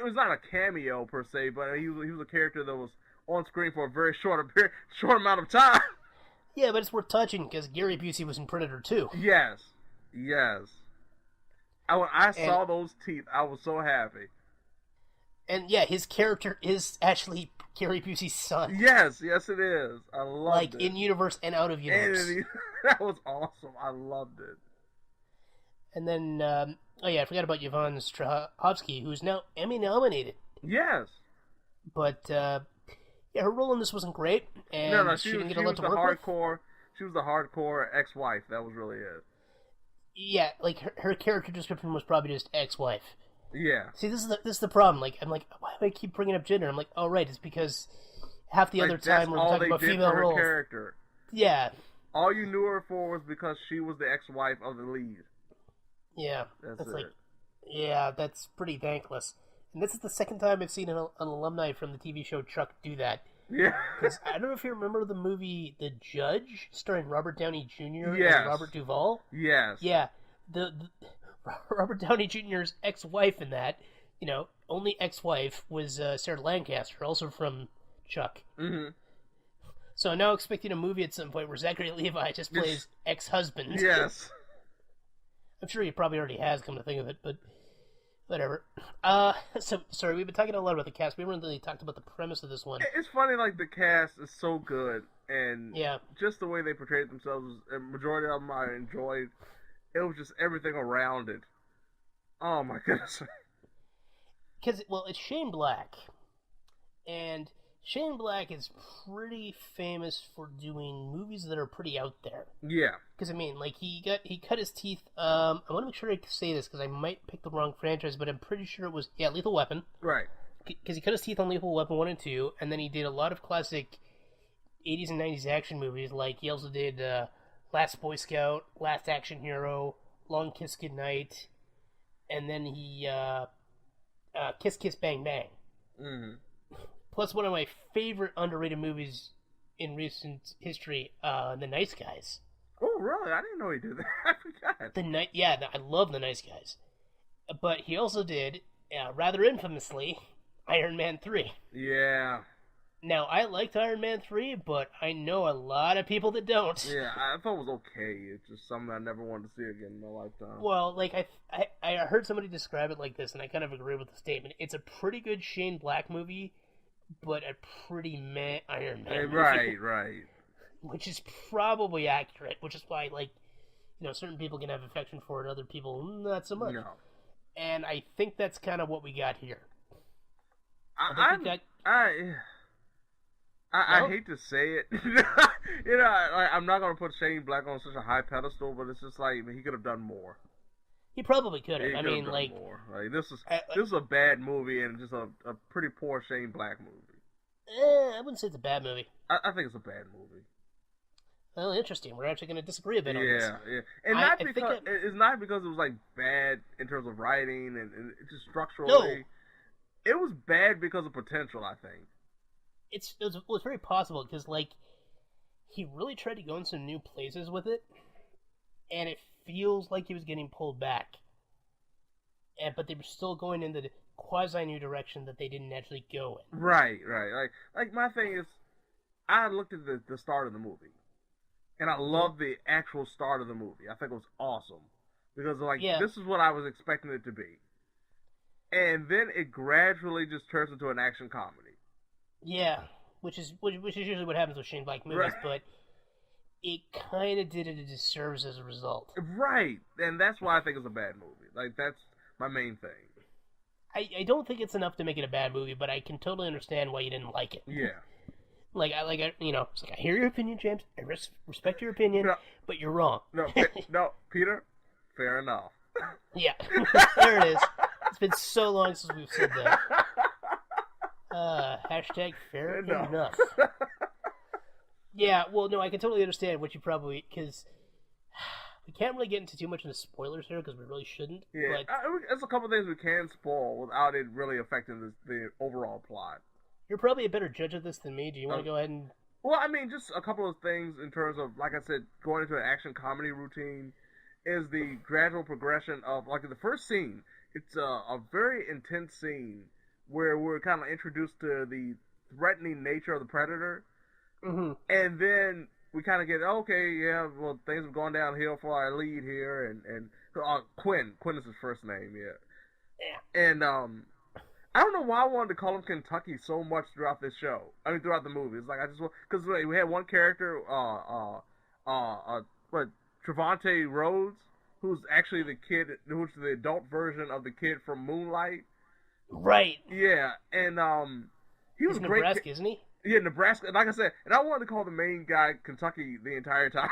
Speaker 2: was not a cameo per se, but he was a character that was on screen for a very short amount of time.
Speaker 1: Yeah, but it's worth touching, because Gary Busey was in Predator 2.
Speaker 2: Yes. When I saw those teeth, I was so happy.
Speaker 1: And yeah, his character is actually Gary Busey's son.
Speaker 2: Yes, it is. I loved it.
Speaker 1: Like, in universe and out of universe.
Speaker 2: That was awesome. I loved it.
Speaker 1: And then, I forgot about Yvonne Strahovski, who's now Emmy nominated.
Speaker 2: Yes.
Speaker 1: But, her role in this wasn't great, and she didn't get a lot to work with.
Speaker 2: She was the hardcore ex-wife. That was really it.
Speaker 1: Yeah, like, her character description was probably just ex-wife.
Speaker 2: Yeah.
Speaker 1: See, this is the problem. Like, I'm like, why do I keep bringing up gender? I'm like, oh, right, it's because half the other time we're talking about female roles.
Speaker 2: Character.
Speaker 1: Yeah.
Speaker 2: All you knew her for was because she was the ex-wife of the lead.
Speaker 1: Yeah.
Speaker 2: That's it.
Speaker 1: Like, yeah, that's pretty thankless. And this is the second time I've seen an alumni from the TV show Chuck do that.
Speaker 2: Yeah.
Speaker 1: Because I don't know if you remember the movie The Judge, starring Robert Downey Jr.
Speaker 2: Yes.
Speaker 1: and Robert Duvall.
Speaker 2: Yes.
Speaker 1: Yeah. The Robert Downey Jr.'s ex-wife in that, only ex-wife was Sarah Lancaster, also from Chuck.
Speaker 2: Mm-hmm.
Speaker 1: So I'm now expecting a movie at some point where Zachary Levi just plays ex-husband.
Speaker 2: Yes.
Speaker 1: I'm sure he probably already has, come to think of it, but whatever. So, sorry, we've been talking a lot about the cast. We haven't really talked about the premise of this one.
Speaker 2: It's funny, like, the cast is so good, and
Speaker 1: yeah,
Speaker 2: just the way they portrayed themselves, a majority of them I enjoyed. It was just everything around it. Oh, my goodness.
Speaker 1: Because, it's Shane Black, and Shane Black is pretty famous for doing movies that are pretty out there.
Speaker 2: Yeah.
Speaker 1: Because, he cut his teeth, I want to make sure I can say this, because I might pick the wrong franchise, but I'm pretty sure it was, Lethal Weapon.
Speaker 2: Right.
Speaker 1: Because he cut his teeth on Lethal Weapon 1 and 2, and then he did a lot of classic 80s and 90s action movies, like he also did Last Boy Scout, Last Action Hero, Long Kiss Goodnight, and then he, Kiss Kiss Bang Bang.
Speaker 2: Mm-hmm.
Speaker 1: Plus one of my favorite underrated movies in recent history, The Nice Guys.
Speaker 2: Oh, really? I didn't know he did that. I forgot.
Speaker 1: I love The Nice Guys. But he also did, rather infamously, Iron Man 3.
Speaker 2: Yeah.
Speaker 1: Now, I liked Iron Man 3, but I know a lot of people that don't.
Speaker 2: Yeah, I thought it was okay. It's just something I never wanted to see again in my lifetime.
Speaker 1: Well, like, I heard somebody describe it like this, and I kind of agree with the statement. It's a pretty good Shane Black movie, but a pretty meh Iron Man movie.
Speaker 2: Right.
Speaker 1: Which is probably accurate, which is why, like, certain people can have affection for it, other people not so much. No. And I think that's kind of what we got here.
Speaker 2: I hate to say it. I'm not going to put Shane Black on such a high pedestal, but it's just like, he could have done more.
Speaker 1: He probably could have.
Speaker 2: More. This is a bad movie and just a pretty poor Shane Black movie.
Speaker 1: I wouldn't say it's a bad movie.
Speaker 2: I think it's a bad movie.
Speaker 1: Well, interesting. We're actually going to disagree a bit on this.
Speaker 2: Yeah. And it's not because it was like bad in terms of writing and just structurally.
Speaker 1: No.
Speaker 2: It was bad because of potential, I think.
Speaker 1: It was very possible because, like, he really tried to go in some new places with it, and it feels like he was getting pulled back. But they were still going in the quasi-new direction that they didn't actually go in.
Speaker 2: Right. Like my thing is, I looked at the start of the movie, and I loved the actual start of the movie. I think it was awesome because, like, this is what I was expecting it to be. And then it gradually just turns into an action comedy.
Speaker 1: Yeah, which is usually what happens with Shane Black movies, but it kind of did it a disservice as a result.
Speaker 2: Right, and that's why I think it's a bad movie. Like, that's my main thing.
Speaker 1: I don't think it's enough to make it a bad movie, but I can totally understand why you didn't like it.
Speaker 2: Yeah.
Speaker 1: I hear your opinion, James. I respect your opinion, but you're wrong.
Speaker 2: No, Peter, fair enough.
Speaker 1: Yeah, there it is. It's been so long since we've said that. Hashtag fair enough. Yeah, well, no, I can totally understand what you probably... Because we can't really get into too much into spoilers here, because we really shouldn't.
Speaker 2: Yeah,
Speaker 1: but
Speaker 2: there's a couple things we can spoil without it really affecting the overall plot.
Speaker 1: You're probably a better judge of this than me. Do you want to go ahead and...
Speaker 2: Well, I mean, just a couple of things in terms of, like I said, going into an action comedy routine is the gradual progression of, like, in the first scene, it's a very intense scene where we're kind of introduced to the threatening nature of the predator.
Speaker 1: Mm-hmm.
Speaker 2: And then we kind of get, things have gone downhill for our lead here, and Quinn is his first name,
Speaker 1: Yeah.
Speaker 2: And, I don't know why I wanted to call him Kentucky so much throughout this show. I mean, throughout the movie. It's like, because we had one character, Trevante Rhodes, who's actually the kid, who's the adult version of the kid from Moonlight.
Speaker 1: Right.
Speaker 2: Yeah, and he was
Speaker 1: He's
Speaker 2: great.
Speaker 1: Nebraska, isn't he?
Speaker 2: Yeah, Nebraska. Like I said, and I wanted to call the main guy Kentucky the entire time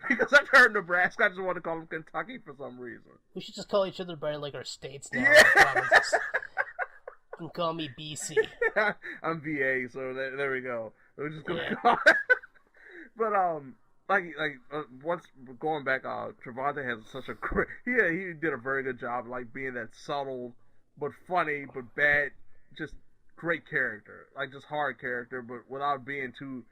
Speaker 2: because I've heard Nebraska. I just wanted to call him Kentucky for some reason.
Speaker 1: We should just call each other by like our states now.
Speaker 2: Yeah.
Speaker 1: You can call me BC.
Speaker 2: I'm VA, so there we go. We're just gonna call it. But once going back, Trevante has such a great. He did a very good job, like being that subtle but funny but bad, just great character, like just hard character, but without being too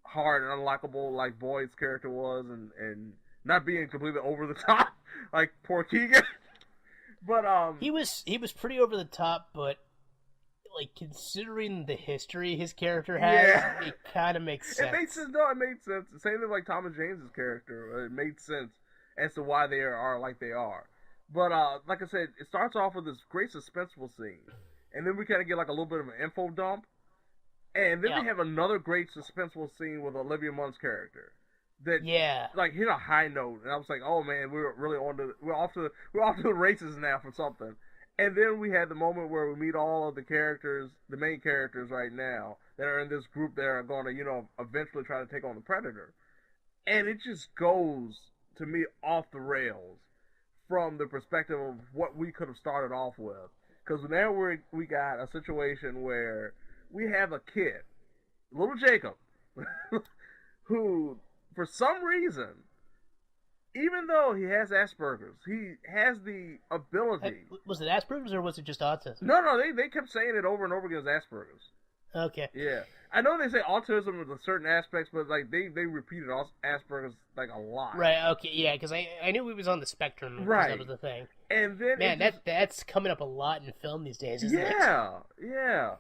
Speaker 2: hard and unlikable like Boyd's character was, and not being completely over the top like poor Keegan. But
Speaker 1: he was pretty over the top, but like considering the history his character has, it kind of makes sense.
Speaker 2: It made sense. No, it made sense. Same thing like Thomas James's character. It made sense as to why they are like they are. But like I said, it starts off with this great suspenseful scene, and then we kind of get like a little bit of an info dump, and then we have another great suspenseful scene with Olivia Munn's character. That like hit a high note, and I was like, oh man, we're off to the races now for something. And then we had the moment where we meet all of the characters, the main characters right now, that are in this group that are going to, eventually try to take on the Predator. And it just goes, to me, off the rails from the perspective of what we could have started off with. Because now we got a situation where we have a kid, little Jacob, who, for some reason, even though he has Asperger's, he has the ability.
Speaker 1: Was it Asperger's or was it just autism?
Speaker 2: No, they kept saying it over and over again as Asperger's.
Speaker 1: Okay.
Speaker 2: Yeah, I know they say autism with certain aspects, but like they repeated Asperger's like a lot.
Speaker 1: Right. Okay. Yeah, because I knew he was on the spectrum. Right. That was the thing.
Speaker 2: And then
Speaker 1: that's coming up a lot in film these days, isn't it?
Speaker 2: Yeah.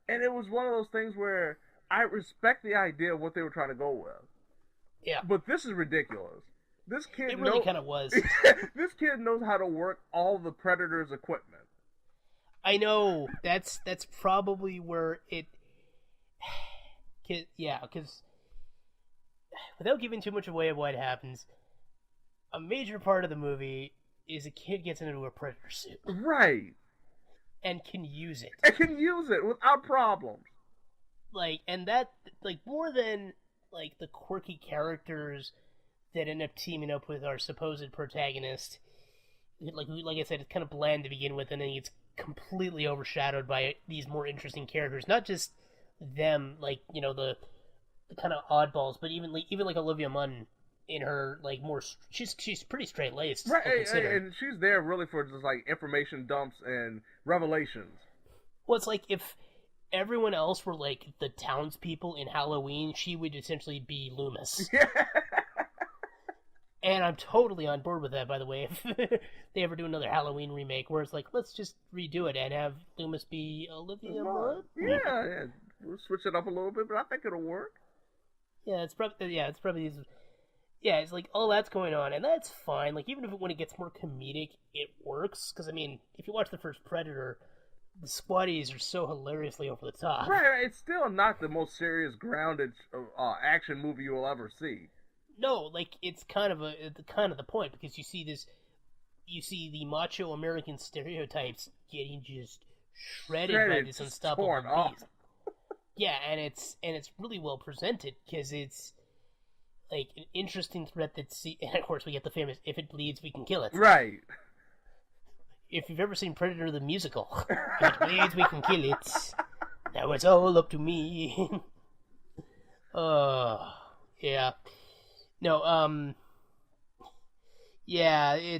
Speaker 2: And it was one of those things where I respect the idea of what they were trying to go with.
Speaker 1: Yeah.
Speaker 2: But this is ridiculous. This kid
Speaker 1: It really kind of was.
Speaker 2: This kid knows how to work all the Predator's equipment.
Speaker 1: I know. That's probably where it... Yeah, because without giving too much away of what happens, a major part of the movie is a kid gets into a Predator suit.
Speaker 2: Right.
Speaker 1: And can use it.
Speaker 2: And can use it without problems.
Speaker 1: Like, and that, like, more than, like, the quirky characters that end up teaming up with our supposed protagonist. Like I said, it's kind of bland to begin with, and then it's completely overshadowed by these more interesting characters. Not just them, like, you know, the kind of oddballs, but even like Olivia Munn in her, like, more... She's pretty straight-laced.
Speaker 2: Right, and she's there really for just, like, information dumps and revelations.
Speaker 1: Well, it's like if everyone else were, like, the townspeople in Halloween, she would essentially be Loomis.
Speaker 2: Yeah.
Speaker 1: And I'm totally on board with that, by the way, if they ever do another Halloween remake, where it's like, let's just redo it and have Loomis be Olivia Munn.
Speaker 2: Yeah. We'll switch it up a little bit, but I think it'll work.
Speaker 1: Yeah, it's probably... Yeah, it's like, all that's going on, and that's fine. Like, even if when it gets more comedic, it works. Because, I mean, if you watch the first Predator, the squatties are so hilariously over the top.
Speaker 2: Right, it's still not the most serious, grounded action movie you'll ever see.
Speaker 1: No, like, it's kind of the point, because you see the macho American stereotypes getting just shredded by this unstoppable beast. Yeah, and it's really well presented, because it's like an interesting threat and of course we get the famous "if it bleeds, we can kill it."
Speaker 2: Right.
Speaker 1: If you've ever seen Predator the musical, if it bleeds, we can kill it. Now it's all up to me. Yeah. No, yeah,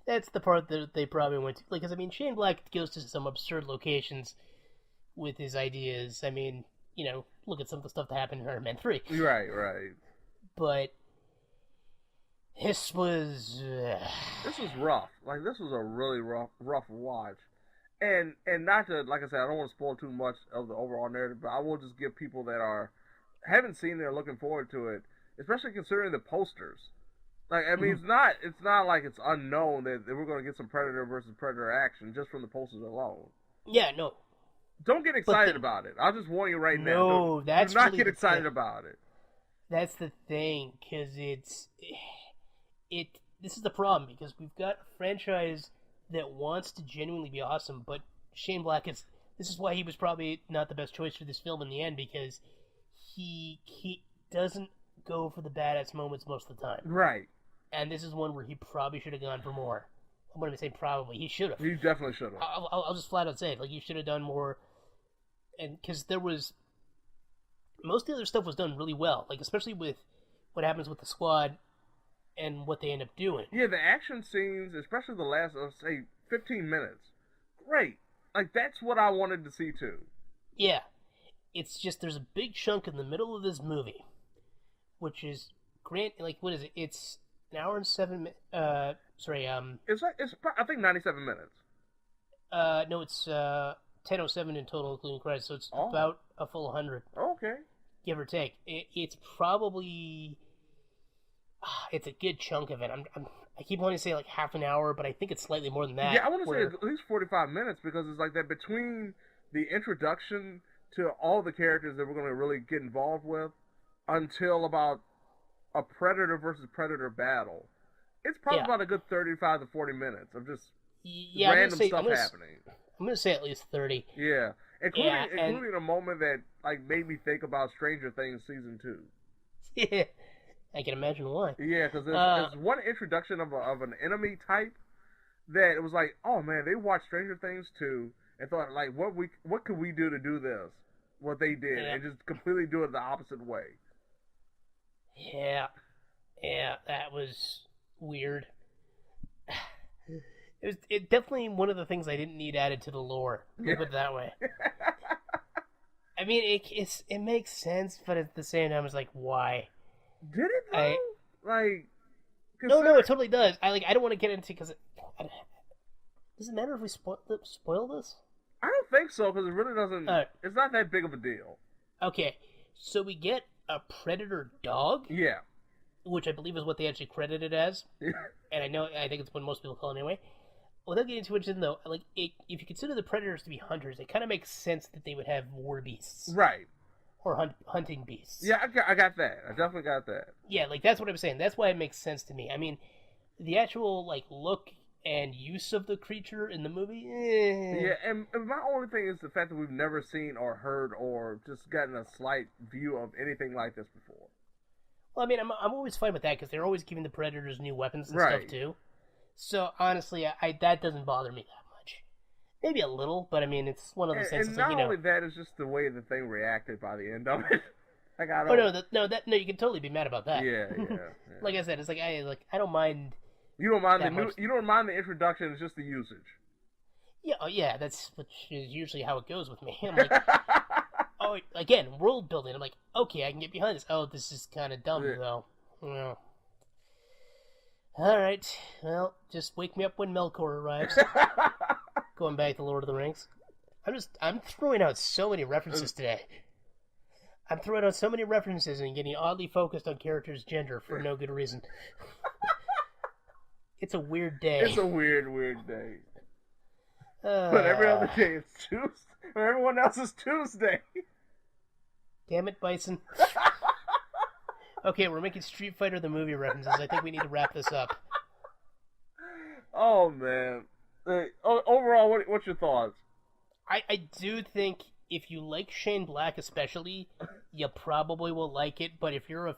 Speaker 1: that's the part that they probably went to. Like, 'cause, I mean, Shane Black goes to some absurd locations with his ideas. I mean, you know, look at some of the stuff that happened in Iron Man 3.
Speaker 2: Right.
Speaker 1: But this was
Speaker 2: rough. Like, this was a really rough watch. And not to, like I said, I don't want to spoil too much of the overall narrative, but I will just give people that haven't seen it or looking forward to it, especially considering the posters. Like, I mean, it's not like it's unknown that we're going to get some Predator versus Predator action just from the posters alone.
Speaker 1: Yeah, no.
Speaker 2: Don't get excited about it. I'll just warn you right now.
Speaker 1: No, that's
Speaker 2: do not
Speaker 1: really
Speaker 2: get excited about it.
Speaker 1: That's the thing, because this is the problem, because we've got a franchise that wants to genuinely be awesome, but Shane Black this is why he was probably not the best choice for this film in the end, because he doesn't go for the badass moments most of the time.
Speaker 2: Right.
Speaker 1: And this is one where he probably should have gone for more. I'm going to say probably. He should have.
Speaker 2: He definitely should have.
Speaker 1: I'll just flat out say it. Like, you should have done more. And because there was... Most of the other stuff was done really well. Like, especially with what happens with the squad and what they end up doing.
Speaker 2: Yeah, the action scenes, especially the last, let's say, 15 minutes. Great. Like, that's what I wanted to see, too.
Speaker 1: Yeah. It's just, there's a big chunk in the middle of this movie, which is, like, what is it? It's an hour and 7 minutes.
Speaker 2: It's I think 97 minutes.
Speaker 1: No, it's 10:07 in total, including credits. So it's about a full 100.
Speaker 2: Okay.
Speaker 1: Give or take. It's probably it's a good chunk of it. I keep wanting to say like half an hour, but I think it's slightly more than that.
Speaker 2: Yeah, I want to say at least 45 minutes, because it's like that between the introduction to all the characters that we're going to really get involved with until about a Predator versus Predator battle. It's probably about a good 35 to 40 minutes of just random stuff happening.
Speaker 1: I'm going to say at least 30.
Speaker 2: Yeah. Including a moment that like made me think about Stranger Things Season 2.
Speaker 1: Yeah. I can imagine why.
Speaker 2: Yeah, because there's one introduction of an enemy type that it was like, oh man, they watched Stranger Things 2 and thought, like, what could we do to do this? What they did, and just completely do it the opposite way.
Speaker 1: Yeah, that was weird. It definitely one of the things I didn't need added to the lore. Put it that way. I mean, it makes sense, but at the same time, it's like, why?
Speaker 2: Did it though?
Speaker 1: No, it totally does. I don't want to get into because does it matter if we spoil this?
Speaker 2: I don't think so, because it really doesn't. It's not that big of a deal.
Speaker 1: Okay, so we get a predator dog?
Speaker 2: Yeah.
Speaker 1: Which I believe is what they actually credit it as. And I think it's what most people call it anyway. Without getting too much in, though, like, if you consider the predators to be hunters, it kind of makes sense that they would have war beasts.
Speaker 2: Right.
Speaker 1: Or hunting beasts.
Speaker 2: Yeah, I got that. I definitely got that.
Speaker 1: Yeah, like, that's what I'm saying. That's why it makes sense to me. I mean, the actual, like, look and use of the creature in the movie,
Speaker 2: Yeah, and my only thing is the fact that we've never seen or heard or just gotten a slight view of anything like this before.
Speaker 1: Well, I mean, I'm always fine with that, because they're always giving the predators new weapons and stuff, too. So, honestly, that doesn't bother me that much. Maybe a little, but I mean, it's one of those things.
Speaker 2: And not only that, it's just the way the thing reacted by the end of it. Like, I
Speaker 1: don't... Oh, no, you can totally be mad about that.
Speaker 2: Yeah.
Speaker 1: Like I said, it's like, I don't mind...
Speaker 2: You don't mind you don't mind the introduction, it's just the usage.
Speaker 1: Yeah, which is usually how it goes with me. I'm like, oh, again, world building. I'm like, okay, I can get behind this. Oh, this is kind of dumb, though. Well... Alright, well, just wake me up when Melkor arrives. Going back to Lord of the Rings. I'm throwing out so many references today. I'm throwing out so many references and getting oddly focused on characters' gender for no good reason. It's a weird day.
Speaker 2: It's a weird day. But every other day it's Tuesday. Or everyone else is Tuesday.
Speaker 1: Damn it, Bison. Okay, we're making Street Fighter the movie references. I think we need to wrap this up.
Speaker 2: Oh, man. Overall, what's your thoughts?
Speaker 1: I do think if you like Shane Black especially, you probably will like it. But if you're a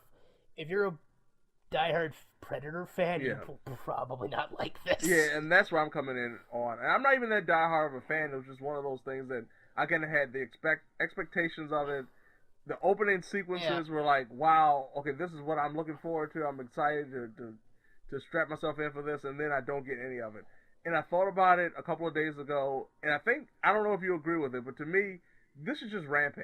Speaker 1: diehard Predator fan, you will probably not like this.
Speaker 2: Yeah, and that's where I'm coming in on. And I'm not even that diehard of a fan. It was just one of those things that I kind of had the expectations of it. The opening sequences were like, wow, okay, this is what I'm looking forward to. I'm excited to strap myself in for this, and then I don't get any of it. And I thought about it a couple of days ago, and I don't know if you agree with it, but to me, this is just Rampage.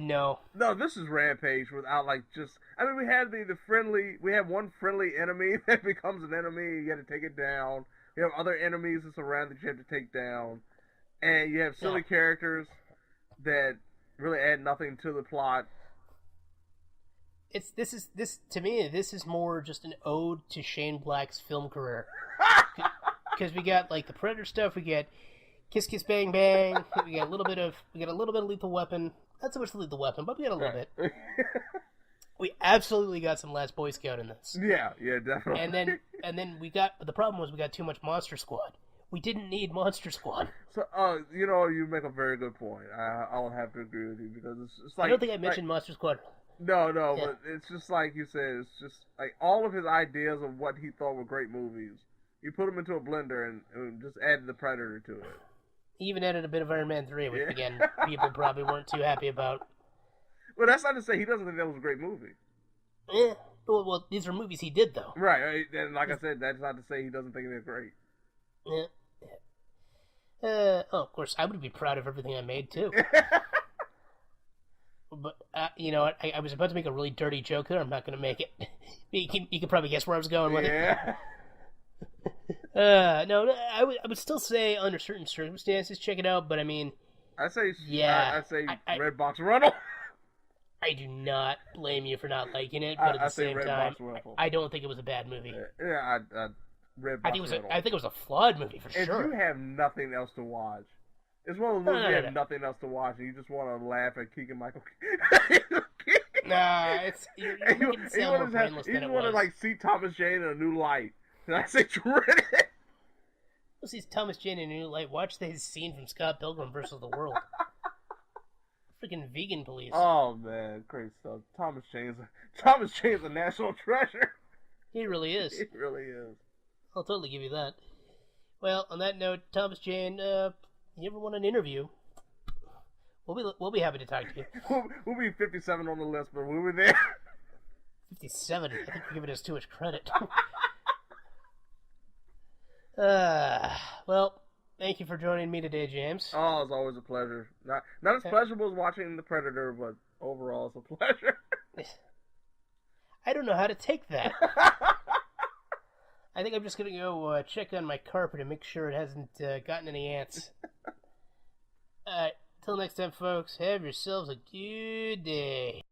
Speaker 1: No.
Speaker 2: No, this is Rampage without, like, just... I mean, we have one friendly enemy that becomes an enemy, you have to take it down. You have other enemies that's around that you have to take down. And you have silly characters that really add nothing to the plot.
Speaker 1: To me, this is more just an ode to Shane Black's film career. Because we got, like, the Predator stuff, we get Kiss Kiss Bang Bang, we got a little bit of Lethal Weapon. Not so much Lethal Weapon, but we got a little bit. We absolutely got some Last Boy Scout in this.
Speaker 2: Yeah, definitely.
Speaker 1: And then the problem was we got too much Monster Squad. We didn't need Monster Squad.
Speaker 2: So, you make a very good point. I will have to agree with you because it's like...
Speaker 1: I don't think I mentioned Monster Squad.
Speaker 2: No, but it's just like you said. It's just like all of his ideas of what he thought were great movies. You put them into a blender and just added the Predator to it.
Speaker 1: He even added a bit of Iron Man 3, which, again, people probably weren't too happy about.
Speaker 2: Well, that's not to say he doesn't think that was a great movie.
Speaker 1: Yeah. Well, these are movies he did, though.
Speaker 2: Right. And like I said, that's not to say he doesn't think they're great.
Speaker 1: Of course, I would be proud of everything I made, too. But, I was about to make a really dirty joke there. I'm not going to make it. You can probably guess where I was going with it. No, I would still say under certain circumstances, check it out, but I mean...
Speaker 2: I say Red Box Rental.
Speaker 1: I do not blame you for not liking it, but at the same time, I don't think it was a bad movie.
Speaker 2: Yeah, Red Box Rental.
Speaker 1: I think it was a flawed movie, for sure.
Speaker 2: If you have nothing else to watch, it's one of those movies you have nothing else to watch, and you just want to laugh at Keegan-Michael Key.
Speaker 1: Nah, you're making it sound more brainless than it was.
Speaker 2: You want to, like, see Thomas Jane in a new light. And I say, dread it.
Speaker 1: Well, see Thomas Jane in a new light. Watch the scene from Scott Pilgrim vs. the World. Freaking vegan police.
Speaker 2: Oh, man. Great stuff. Thomas Jane's a national treasure.
Speaker 1: He really is.
Speaker 2: He really is.
Speaker 1: I'll totally give you that. Well, on that note, Thomas Jane, you ever want an interview? We'll be happy to talk to you.
Speaker 2: We'll be 57 on the list, but we were there.
Speaker 1: 57? I think you're giving us too much credit. Well, thank you for joining me today, James.
Speaker 2: Oh, it's always a pleasure. Not as pleasurable as watching The Predator, but overall it's a pleasure.
Speaker 1: I don't know how to take that. I think I'm just going to go check on my carpet and make sure it hasn't gotten any ants. Till next time, folks, have yourselves a good day.